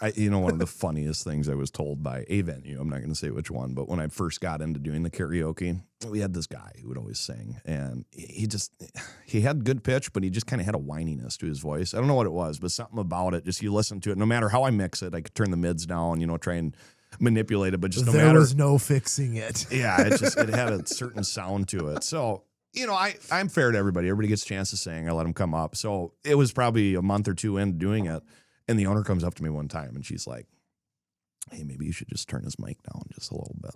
S2: One of the funniest things I was told by a venue, I'm not going to say which one, but when I first got into doing the karaoke, we had this guy who would always sing, and he had good pitch, but he just kind of had a whininess to his voice. I don't know what it was, but something about it, just you listen to it, no matter how I mix it, I could turn the mids down, try and manipulate it, but just
S1: there was no fixing it.
S2: Yeah, it had a certain sound to it. So, I'm fair to everybody. Everybody gets a chance to sing. I let them come up. So it was probably a month or two in doing it. And the owner comes up to me one time and she's like, hey, maybe you should just turn his mic down just a little bit.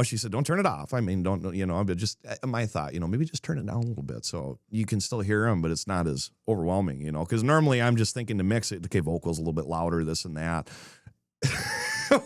S2: She said, don't turn it off. I mean, don't, but just my thought, maybe just turn it down a little bit so you can still hear him, but it's not as overwhelming, because normally I'm just thinking to mix it. Okay, vocals a little bit louder, this and that.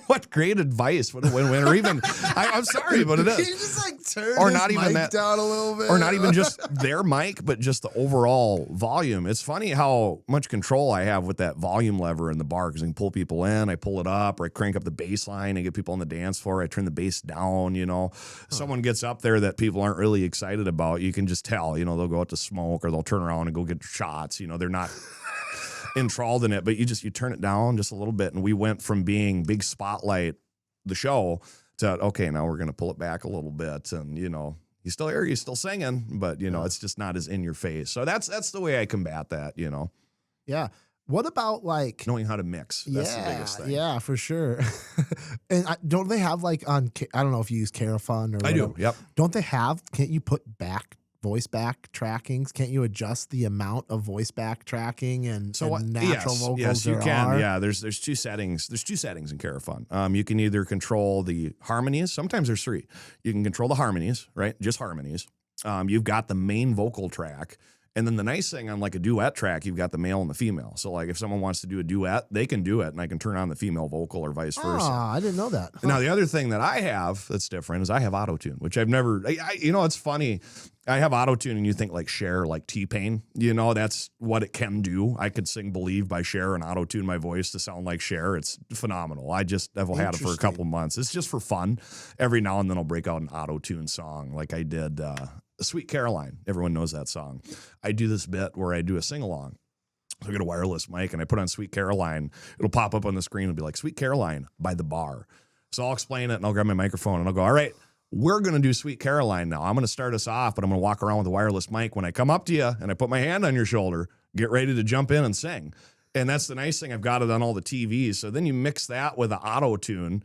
S2: What great advice! What a win-win! Or even, I'm sorry, but it is.
S1: You just like turn
S2: or
S1: his
S2: not even
S1: mic
S2: that,
S1: down a little bit,
S2: or not even just their mic, but just the overall volume. It's funny how much control I have with that volume lever in the bar because I can pull people in, I pull it up, or I crank up the bass line and get people on the dance floor. I turn the bass down. Someone gets up there that people aren't really excited about. You can just tell. They'll go out to smoke or they'll turn around and go get shots. They're not enthralled in it, but you turn it down just a little bit. And we went from being big spotlight the show to, okay, now we're going to pull it back a little bit. And, he's still here, he's still singing, but it's just not as in your face. So that's the way I combat that,
S1: Yeah. What about like
S2: knowing how to mix? That's the biggest thing.
S1: Yeah, for sure. And don't they have like I don't know if you use Carafun or whatever.
S2: I do. Yep.
S1: Don't they have, can't you put voice back trackings? Can't you adjust the amount of voice back tracking and natural vocals?
S2: Yes, you can. Yeah, there's two settings. There's two settings in Carafun. You can either control the harmonies. Sometimes there's three. You can control the harmonies, right? Just harmonies. You've got the main vocal track. And then the nice thing on like a duet track, you've got the male and the female. So like if someone wants to do a duet, they can do it, and I can turn on the female vocal or vice versa.
S1: I didn't know that.
S2: Now the other thing that I have that's different is I have auto-tune, which I've never. It's funny. I have auto-tune, and you think like Cher, like T-Pain. That's what it can do. I could sing "Believe" by Cher and auto-tune my voice to sound like Cher. It's phenomenal. I've had it for a couple months. It's just for fun. Every now and then I'll break out an auto-tune song, like I did. Sweet Caroline. Everyone knows that song. I do this bit where I do a sing-along. So I get a wireless mic and I put on Sweet Caroline. It'll pop up on the screen and be like, Sweet Caroline by the bar. So I'll explain it and I'll grab my microphone and I'll go, all right, we're going to do Sweet Caroline now. I'm going to start us off, but I'm going to walk around with a wireless mic. When I come up to you and I put my hand on your shoulder, get ready to jump in and sing. And that's the nice thing. I've got it on all the TVs. So then you mix that with the auto-tune,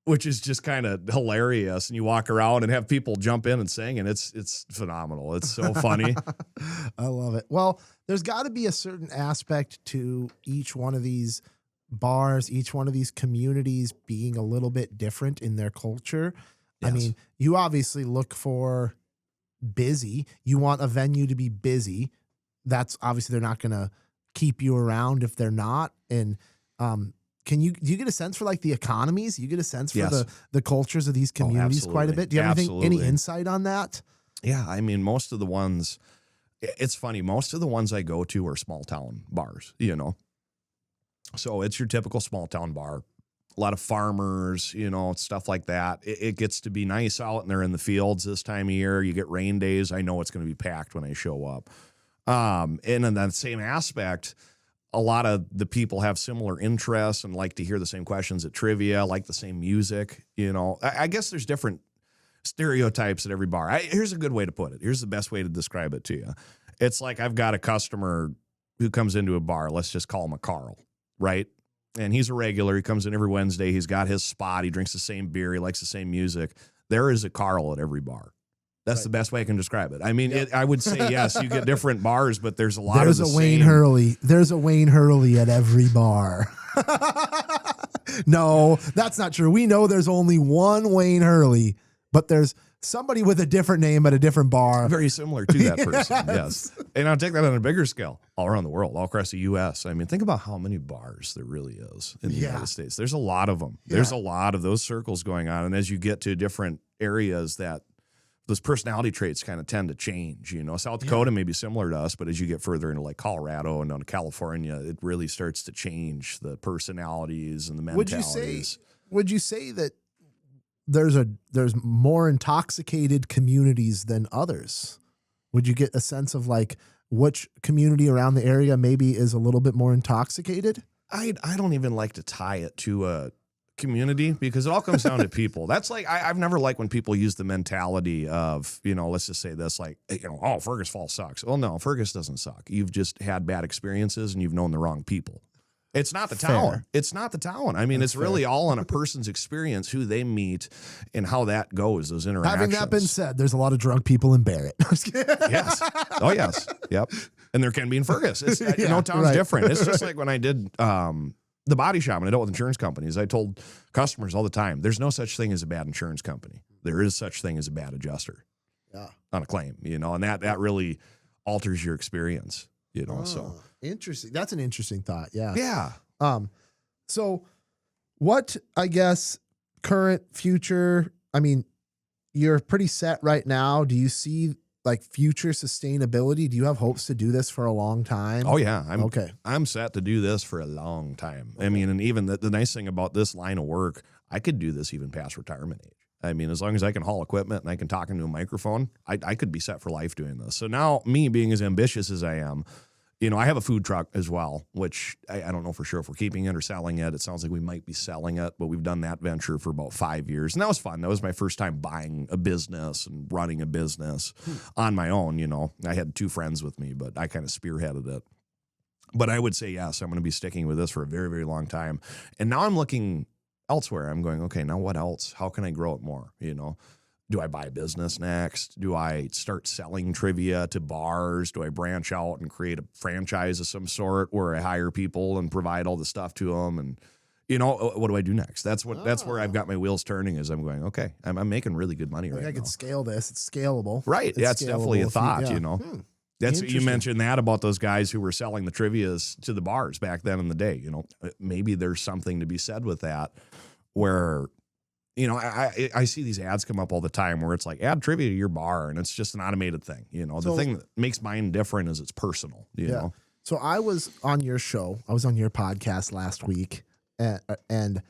S2: which is just kind of hilarious. And you walk around and have people jump in and sing, and it's phenomenal. It's so funny.
S1: I love it. Well, there's got to be a certain aspect to each one of these bars, each one of these communities being a little bit different in their culture. Yes. I mean, you obviously look for busy. You want a venue to be busy. That's obviously they're not going to keep you around if they're not. And, do you get a sense for like the economies? You get a sense for the cultures of these communities quite a bit. Do you have any insight on that?
S2: Yeah. I mean, most of the ones, it's funny. Most of the ones I go to are small town bars, so it's your typical small town bar, a lot of farmers, stuff like that. It gets to be nice out and they're in the fields this time of year. You get rain days. I know it's going to be packed when I show up. And in that same aspect, a lot of the people have similar interests and like to hear the same questions at trivia, like the same music. I guess there's different stereotypes at every bar. Here's a good way to put it. Here's the best way to describe it to you. It's like I've got a customer who comes into a bar. Let's just call him a Carl, right? And he's a regular. He comes in every Wednesday. He's got his spot. He drinks the same beer. He likes the same music. There is a Carl at every bar. That's the best way I can describe it. I mean, I would say, yes, you get different bars, but there's a lot of the same.
S1: There's a Wayne Hurley at every bar. No, that's not true. We know there's only one Wayne Hurley, but there's somebody with a different name at a different bar.
S2: Very similar to that person, yes. And I'll take that on a bigger scale, all around the world, all across the U.S. I mean, think about how many bars there really is in the United States. There's a lot of them. There's a lot of those circles going on. And as you get to different areas those personality traits kind of tend to change, South Dakota may be similar to us, but as you get further into like Colorado and down to California, it really starts to change the personalities and the mentalities.
S1: Would you say that there's more intoxicated communities than others? Would you get a sense of like which community around the area maybe is a little bit more intoxicated?
S2: I don't even like to tie it to a community because it all comes down to people. That's like, I've never liked when people use the mentality of, let's just say this, like, oh, Fergus Falls sucks. Well, no, Fergus doesn't suck. You've just had bad experiences and you've known the wrong people. It's not the town. It's not the town. I mean, it's really all on a person's experience, who they meet and how that goes, those interactions.
S1: Having that been said, there's a lot of drunk people in Barrett.
S2: Yes. Oh, yes. Yep. And there can be in Fergus. It's, town's different. It's just like when I did the body shop and I dealt with insurance companies. I told customers all the time, there's no such thing as a bad insurance company. There is such thing as a bad adjuster on a claim, and that really alters your experience, so.
S1: Interesting. That's an interesting thought. Yeah.
S2: Yeah.
S1: So what, I guess, current, future, I mean, you're pretty set right now. Do you see like future sustainability? Do you have hopes to do this for a long time?
S2: Oh yeah. I'm set to do this for a long time. Okay. I mean, and even the nice thing about this line of work, I could do this even past retirement age. I mean, as long as I can haul equipment and I can talk into a microphone, I could be set for life doing this. So now, me being as ambitious as I am, I have a food truck as well, which I don't know for sure if we're keeping it or selling it. It sounds like we might be selling it, but we've done that venture for about 5 years. And that was fun. That was my first time buying a business and running a business on my own. I had 2 friends with me, but I kind of spearheaded it. But I would say, yes, I'm going to be sticking with this for a very, very long time. And now I'm looking elsewhere. I'm going, okay, now what else? How can I grow it more? Do I buy a business next? Do I start selling trivia to bars? Do I branch out and create a franchise of some sort where I hire people and provide all the stuff to them? And, what do I do next? That's where I've got my wheels turning, is I'm going, okay, I'm making really good money right now.
S1: I can scale this. It's scalable.
S2: Right. It's definitely a thought, That's you mentioned that about those guys who were selling the trivias to the bars back then in the day. Maybe there's something to be said with that, where I see these ads come up all the time where it's like, add trivia to your bar, and it's just an automated thing. The thing that makes mine different is it's personal. You know.
S1: So I was on your show. I was on your podcast last week, and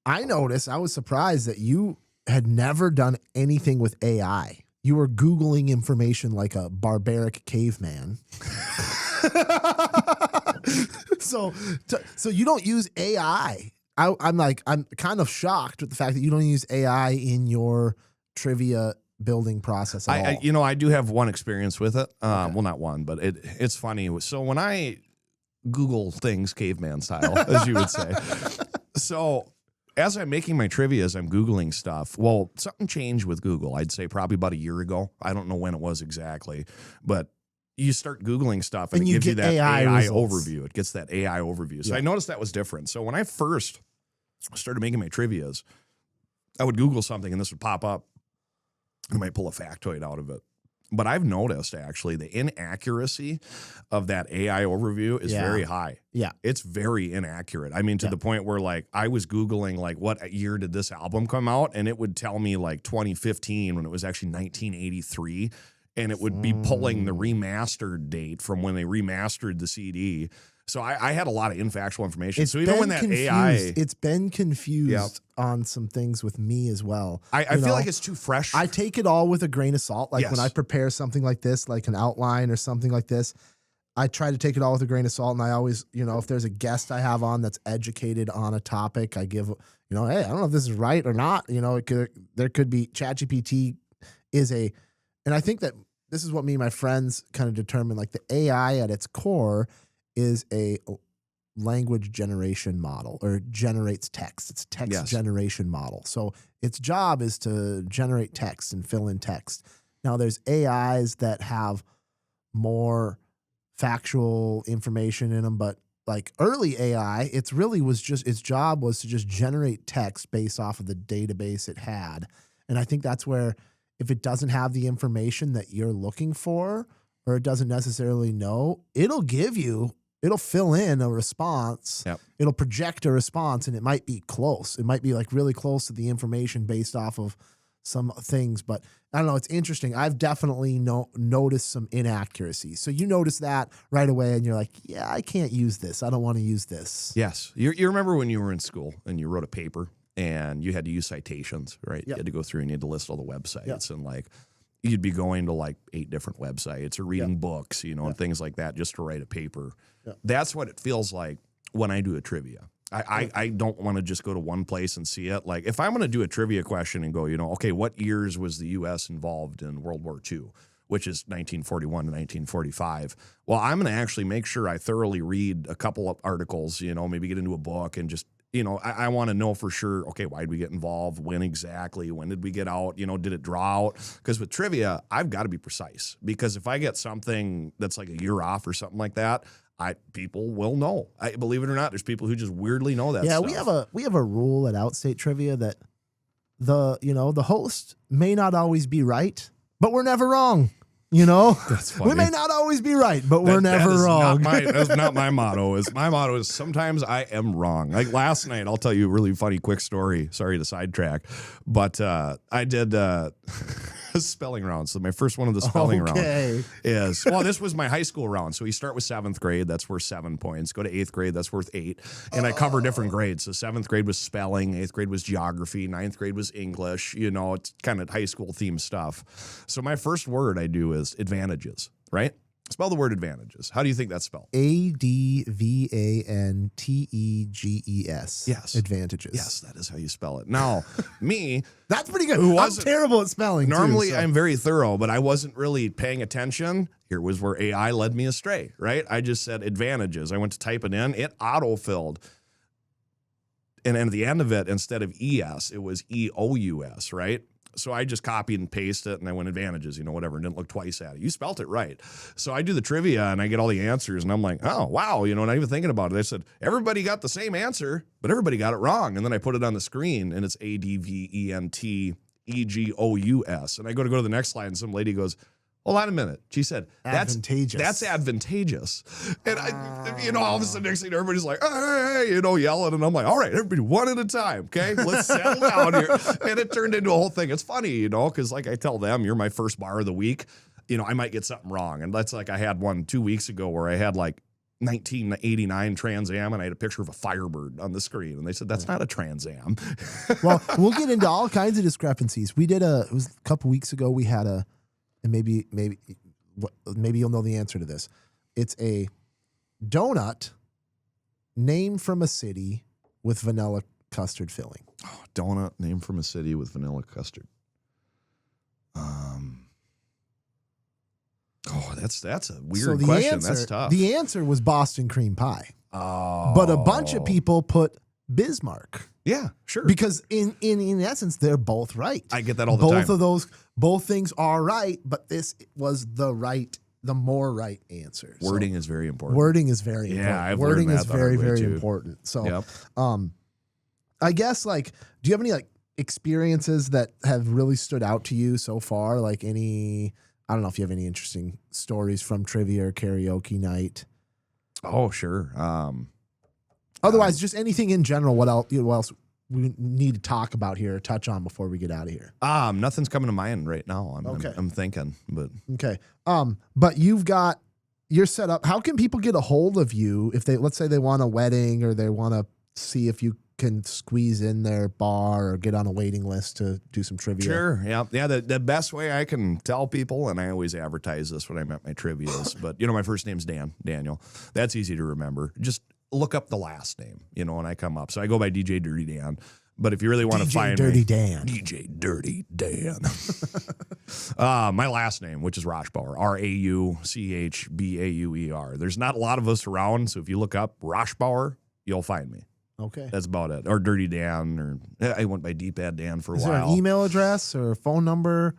S1: I noticed, I was surprised that you had never done anything with AI. You were Googling information like a barbaric caveman. So you don't use AI. I'm kind of shocked with the fact that you don't use AI in your trivia building process at all.
S2: I do have one experience with it. Well, not one, but it's funny. So when I Google things caveman style, as you would say, so as I'm making my trivias, I'm Googling stuff. Well, something changed with Google. I'd say probably about a year ago. I don't know when it was exactly, but you start Googling stuff and it gives you that AI overview. It gets that AI overview. So I noticed that was different. So when I first started making my trivias, I would Google something and this would pop up. I might pull a factoid out of it. But I've noticed, actually, the inaccuracy of that AI overview is very high.
S1: Yeah.
S2: It's very inaccurate. I mean, to the point where, like, I was Googling, like, what year did this album come out? And it would tell me, like, 2015 when it was actually 1983. And it would be pulling the remastered date from when they remastered the CD. So I had a lot of infactual information. So even when that AI...
S1: It's been confused on some things with me as well.
S2: I feel like it's too fresh.
S1: I take it all with a grain of salt. Like when I prepare something like this, like an outline or something like this, I try to take it all with a grain of salt. And I always, if there's a guest I have on that's educated on a topic, I give, hey, I don't know if this is right or not. There could be ChatGPT is a... And I think that this is what me and my friends kind of determine, like the AI at its core is a language generation model, or generates text. It's a text generation model. So its job is to generate text and fill in text. Now there's AIs that have more factual information in them, but like early AI, its job was to just generate text based off of the database it had. And I think that's where, if it doesn't have the information that you're looking for, or it doesn't necessarily know, it'll fill in a response. Yep. It'll project a response, and it might be close. It might be like really close to the information based off of some things. But I don't know. It's interesting. I've definitely noticed some inaccuracies. So you notice that right away, and you're like, yeah, I can't use this. I don't want to use this.
S2: Yes. You remember when you were in school and you wrote a paper and you had to use citations, right? Yep. You had to go through and you had to list all the websites and like, you'd be going to like 8 different websites or reading books, and things like that just to write a paper. Yeah. That's what it feels like when I do a trivia. I don't want to just go to one place and see it. Like if I'm going to do a trivia question and go, okay, what years was the U.S. involved in World War II, which is 1941 to 1945. Well, I'm going to actually make sure I thoroughly read a couple of articles, maybe get into a book and just, I want to know for sure, okay, why did we get involved? When exactly? When did we get out? Did it draw out? Because with trivia, I've got to be precise. Because if I get something that's like a year off or something like that, people will know. Believe it or not, there's people who just weirdly know that stuff.
S1: we have a rule at Outstate Trivia that the host may not always be right, but we're never wrong.
S2: That's funny.
S1: We may not always be right, but we're never wrong.
S2: That's not my motto. My motto is sometimes I am wrong. Like last night, I'll tell you a really funny quick story. Sorry to sidetrack, but I did a spelling round. So my first one of the spelling round is, this was my high school round. So you start with 7th grade. That's worth 7 points. Go to 8th grade. That's worth 8. And I cover different grades. So 7th grade was spelling. 8th grade was geography. 9th grade was English. It's kind of high school themed stuff. So my first word I do is advantages, right? Spell the word advantages. How do you think that's spelled?
S1: ADVANTEGES.
S2: Yes.
S1: Advantages.
S2: Yes, that is how you spell it. Now, me.
S1: That's pretty good. I'm terrible at spelling.
S2: Normally, I'm very thorough, but I wasn't really paying attention. Here was where AI led me astray, right? I just said advantages. I went to type it in. It auto-filled. And at the end of it, instead of ES, it was EOUS, right? So I just copied and pasted it, and I went advantages, whatever, and didn't look twice at it. You spelt it right. So I do the trivia, and I get all the answers, and I'm like, oh, wow, not even thinking about it. I said, everybody got the same answer, but everybody got it wrong. And then I put it on the screen, and it's ADVENTEGOUS. And I go to the next slide, and some lady goes, hold on a minute. She said,
S1: advantageous.
S2: That's advantageous. And all of a sudden, next thing, everybody's like, hey, yelling. And I'm like, all right, everybody, one at a time. Okay, let's settle down here. And it turned into a whole thing. It's funny, because like I tell them, you're my first bar of the week. I might get something wrong. And that's like I had one 2 weeks ago where I had like 1989 Trans Am, and I had a picture of a Firebird on the screen. And they said, that's not a Trans Am.
S1: Well, we'll get into all kinds of discrepancies. It was a couple weeks ago, we had and maybe you'll know the answer to this. It's a donut named from a city with vanilla custard filling.
S2: Oh, donut named from a city with vanilla custard. That's a weird question. That's tough.
S1: The answer was Boston cream pie. Oh. But a bunch of people put Bismarck.
S2: Yeah, sure.
S1: Because in essence, they're both right.
S2: I get that all the time.
S1: Both things are right, but this was the more right answer.
S2: Wording is very important.
S1: Wording is very important. Wording is very, very important. So, I guess do you have any experiences that have really stood out to you so far? Like I don't know if you have any interesting stories from trivia or karaoke night.
S2: Oh, sure.
S1: Otherwise, just anything in general. What else we need to talk about here or touch on before we get out of here?
S2: Nothing's coming to mind right now. I'm thinking, but
S1: okay. But you're set up. How can people get a hold of you if let's say they want a wedding or they want to see if you can squeeze in their bar or get on a waiting list to do some trivia?
S2: Sure. Yeah. The best way I can tell people, and I always advertise this when I'm at my trivias, but my first name's Daniel. That's easy to remember. Just look up the last name, and I come up. So I go by DJ Dirty Dan. But if you really want to find
S1: Dirty
S2: me,
S1: Dan.
S2: DJ Dirty Dan. My last name, which is Raushbauer, Rauchbauer. There's not a lot of us around, so if you look up Raushbauer, you'll find me.
S1: Okay.
S2: That's about it. Or Dirty Dan, or I went by Deepad Dan for a while.
S1: Is there an email address or a phone number?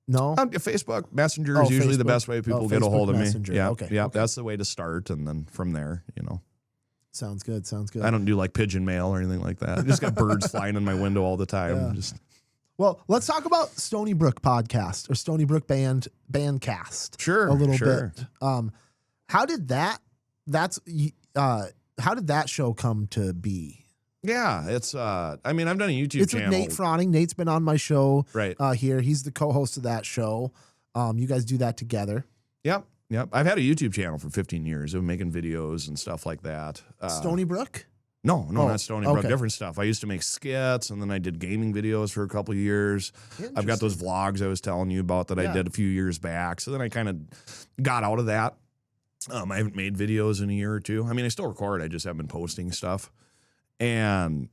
S1: No?
S2: Facebook Messenger is usually the best way people get a hold of
S1: Messenger.
S2: me. Yeah,
S1: okay.
S2: Yeah, that's the way to start, and then from there,
S1: Sounds good.
S2: I don't do like pigeon mail or anything like that. I just got birds flying in my window all the time.
S1: Yeah. Well, let's talk about Stony Brook podcast or Stony Brook Bandcast.
S2: Sure.
S1: A little bit. How did that show come to be?
S2: Yeah, it's I've done a YouTube channel.
S1: It's with Nate Fronning. Nate's been on my show
S2: right
S1: here. He's the co-host of that show. You guys do that together.
S2: Yep. I've had a YouTube channel for 15 years of making videos and stuff like that.
S1: Stony Brook?
S2: No, not Stony Brook. Different stuff. I used to make skits, and then I did gaming videos for a couple of years. I've got those vlogs I was telling you about that I did a few years back. So then I kind of got out of that. I haven't made videos in a year or two. I mean, I still record. I just haven't been posting stuff. And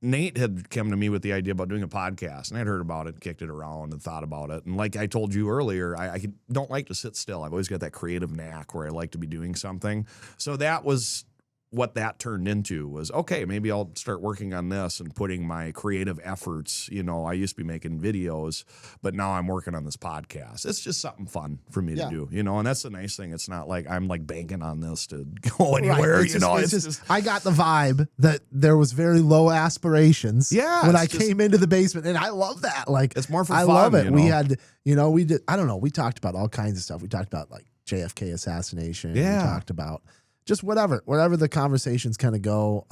S2: Nate had come to me with the idea about doing a podcast, and I'd heard about it, kicked it around, and thought about it. And like I told you earlier, I don't like to sit still. I've always got that creative knack where I like to be doing something. So that was what that turned into was, okay, maybe I'll start working on this and putting my creative efforts. You know, I used to be making videos, but now I'm working on this podcast. It's just something fun for me to do, you know, and that's the nice thing. It's not like I'm like banking on this to go anywhere,
S1: right. It's just I got the vibe that there was very low aspirations when I came into the basement, and I love that. Like, it's more for fun. I love it. You know? We had, we did, I don't know, we talked about all kinds of stuff. We talked about like JFK assassination. We talked about just whatever the conversations kind of go.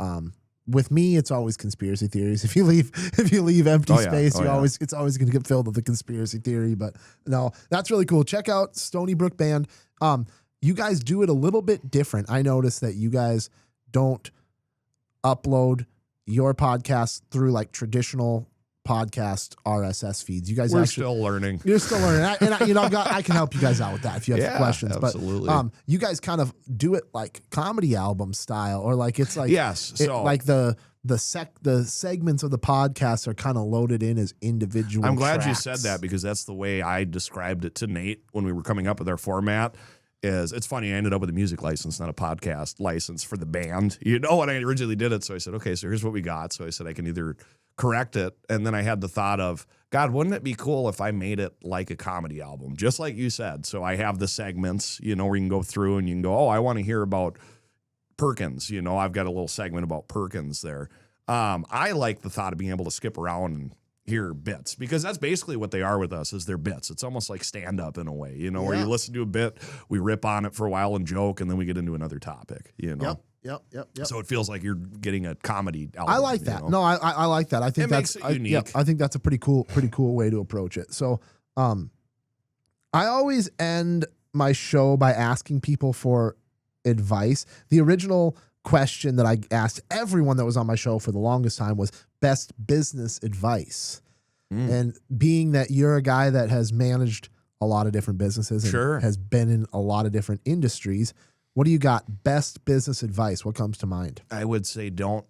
S1: With me, it's always conspiracy theories. If you leave empty space, it's always going to get filled with a conspiracy theory. But no, that's really cool. Check out Stony Brook Band. You guys do it a little bit different. I noticed that you guys don't upload your podcast through like traditional podcast RSS feeds. You guys
S2: We're still learning.
S1: You're still learning. I can help you guys out with that if you have questions.
S2: Absolutely.
S1: But you guys kind of do it like comedy album style, or like it's like like the segments of the podcast are kind of loaded in as individual.
S2: I'm glad
S1: tracks.
S2: you said that, because that's the way I described it to Nate when we were coming up with our format. It's funny, I ended up with a music license, not a podcast license for the band. You know, when I originally did it, so I said, okay, so here's what we got. So I said I can either correct it, and then I had the thought of, God, wouldn't it be cool if I made it like a comedy album, just like you said? So I have the segments, where you can go through and you can go, oh, I want to hear about Perkins. I've got a little segment about Perkins there. I like the thought of being able to skip around and hear bits, because that's basically what they are with us, is they're bits. It's almost like stand-up in a way, where you listen to a bit, we rip on it for a while and joke, and then we get into another topic,
S1: Yep.
S2: So it feels like you're getting a comedy album.
S1: I like that. No, I like that. I think
S2: makes it unique.
S1: I think that's a pretty cool way to approach it. So, I always end my show by asking people for advice. The original question that I asked everyone that was on my show for the longest time was best business advice. And being that you're a guy that has managed a lot of different businesses and has been in a lot of different industries, what do you got? Best business advice. What comes to mind?
S2: I would say don't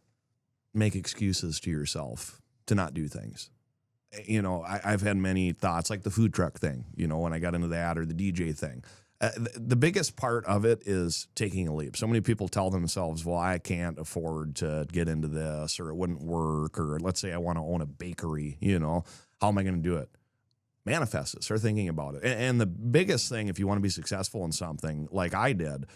S2: make excuses to yourself to not do things. I've had many thoughts, like the food truck thing, when I got into that, or the DJ thing. The biggest part of it is taking a leap. So many people tell themselves, well, I can't afford to get into this, or it wouldn't work, or let's say I want to own a bakery, how am I going to do it? Manifest it. Start thinking about it. And the biggest thing, if you want to be successful in something like I did,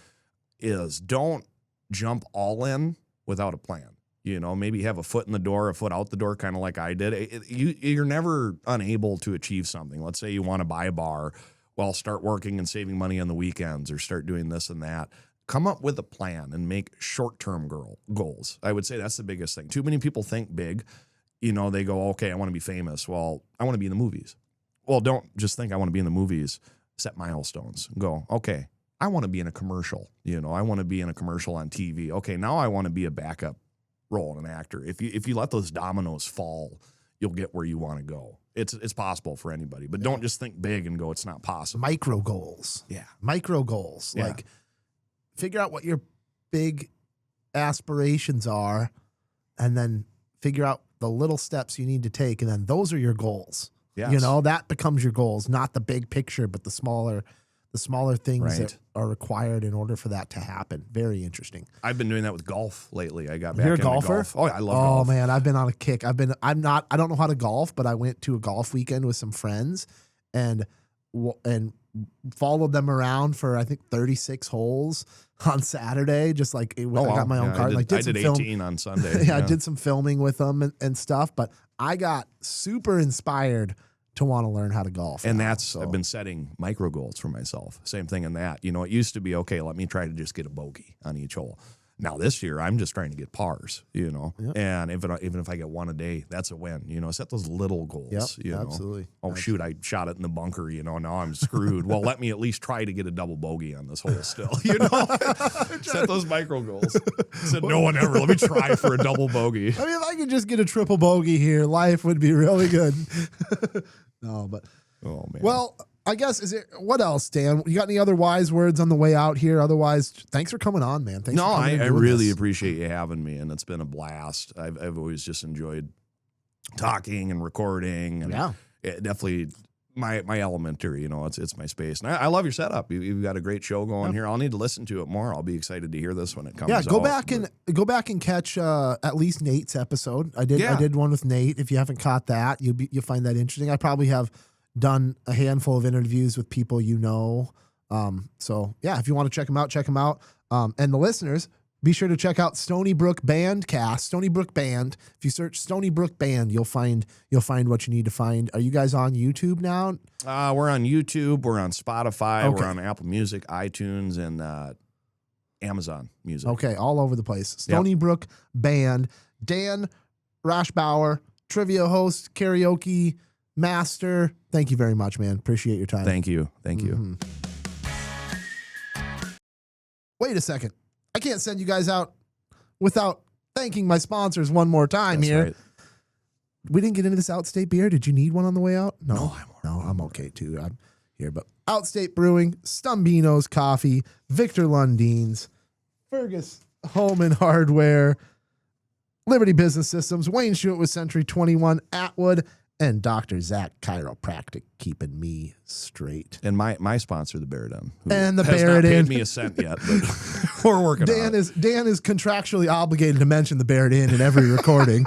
S2: is don't jump all in without a plan. Maybe have a foot in the door, a foot out the door, kind of like I did. You're never unable to achieve something. Let's say you want to buy a bar. Well, start working and saving money on the weekends, or start doing this and that. Come up with a plan and make short-term goals. I would say that's the biggest thing. Too many people think big. They go, okay, I want to be famous. Well, I want to be in the movies. Well, don't just think I want to be in the movies. Set milestones. Go, okay, I want to be in a commercial. I want to be in a commercial on TV. Okay, now I want to be a backup role in an actor. If you let those dominoes fall, you'll get where you want to go. It's possible for anybody, but don't just think big and go, it's not possible.
S1: Micro goals.
S2: Yeah.
S1: Micro goals. Yeah. Like, figure out what your big aspirations are, and then figure out the little steps you need to take, and then those are your goals. Yes. That becomes your goals, not the big picture, but the smaller things that are required in order for that to happen. Very interesting.
S2: I've been doing that with golf lately. I got back
S1: into golfer?
S2: Golf. Oh, I love golf.
S1: Oh man, I've been on a kick. I don't know how to golf, but I went to a golf weekend with some friends and followed them around for, I think, 36 holes on Saturday. Just like I got my own cart.
S2: I did 18 on Sunday.
S1: I did some filming with them and stuff, but I got super inspired to want to learn how to golf.
S2: And I've been setting micro goals for myself. Same thing in that. It used to be, okay, let me try to just get a bogey on each hole. Now this year, I'm just trying to get pars, you know,
S1: Yep.
S2: and even if I get one a day, that's a win, you know. Set those little goals,
S1: Yep,
S2: you know.
S1: absolutely.
S2: Oh shoot, I shot it in the bunker, you know. Now I'm screwed. Well, let me at least try to get a double bogey on this hole still, you know. Set those micro goals. Said no one ever. Let me try for a double bogey.
S1: I mean, if I could just get a triple bogey here, life would be really good. No, but
S2: oh man.
S1: Well, I guess what else, Dan? You got any other wise words on the way out here? Otherwise, thanks for coming on, man. Thanks.
S2: I really appreciate you having me, and it's been a blast. I've always just enjoyed talking and recording, and it definitely my element here. You know, it's my space, and I love your setup. You've got a great show going here. I'll need to listen to it more. I'll be excited to hear this when it comes.
S1: Yeah, go back and catch at least Nate's episode. I did one with Nate. If you haven't caught that, you'll find that interesting. I probably have done a handful of interviews with people you know. So yeah, if you want to check them out, check them out. And the listeners, be sure to check out Stony Brook Bandcast, Stony Brook Band. If you search Stony Brook Band, you'll find what you need to find. Are you guys on YouTube now?
S2: We're on YouTube. We're on Spotify.
S1: Okay.
S2: We're on Apple Music, iTunes, and Amazon Music.
S1: Okay, all over the place. Stony Brook Band. Dan Rauchbauer, trivia host, karaoke master. Thank you very much, man. Appreciate your time.
S2: Thank you. You.
S1: Wait a second. I can't send you guys out without thanking my sponsors one more time. That's here. Right. We didn't get into this Outstate beer. Did you need one on the way out? No, I'm okay too. I'm here, but Outstate Brewing, Stumbeano's Coffee, Victor Lundeen's, Fergus Home and Hardware, Liberty Business Systems, Wayne Schuett with Century 21, Atwood, and Dr. Zack Chiropractic, keeping me straight.
S2: And my sponsor, the Baradin, who
S1: and the
S2: has
S1: Baradin.
S2: not paid me a cent yet, but we're working on it.
S1: Dan is contractually obligated to mention the Baradin in every recording.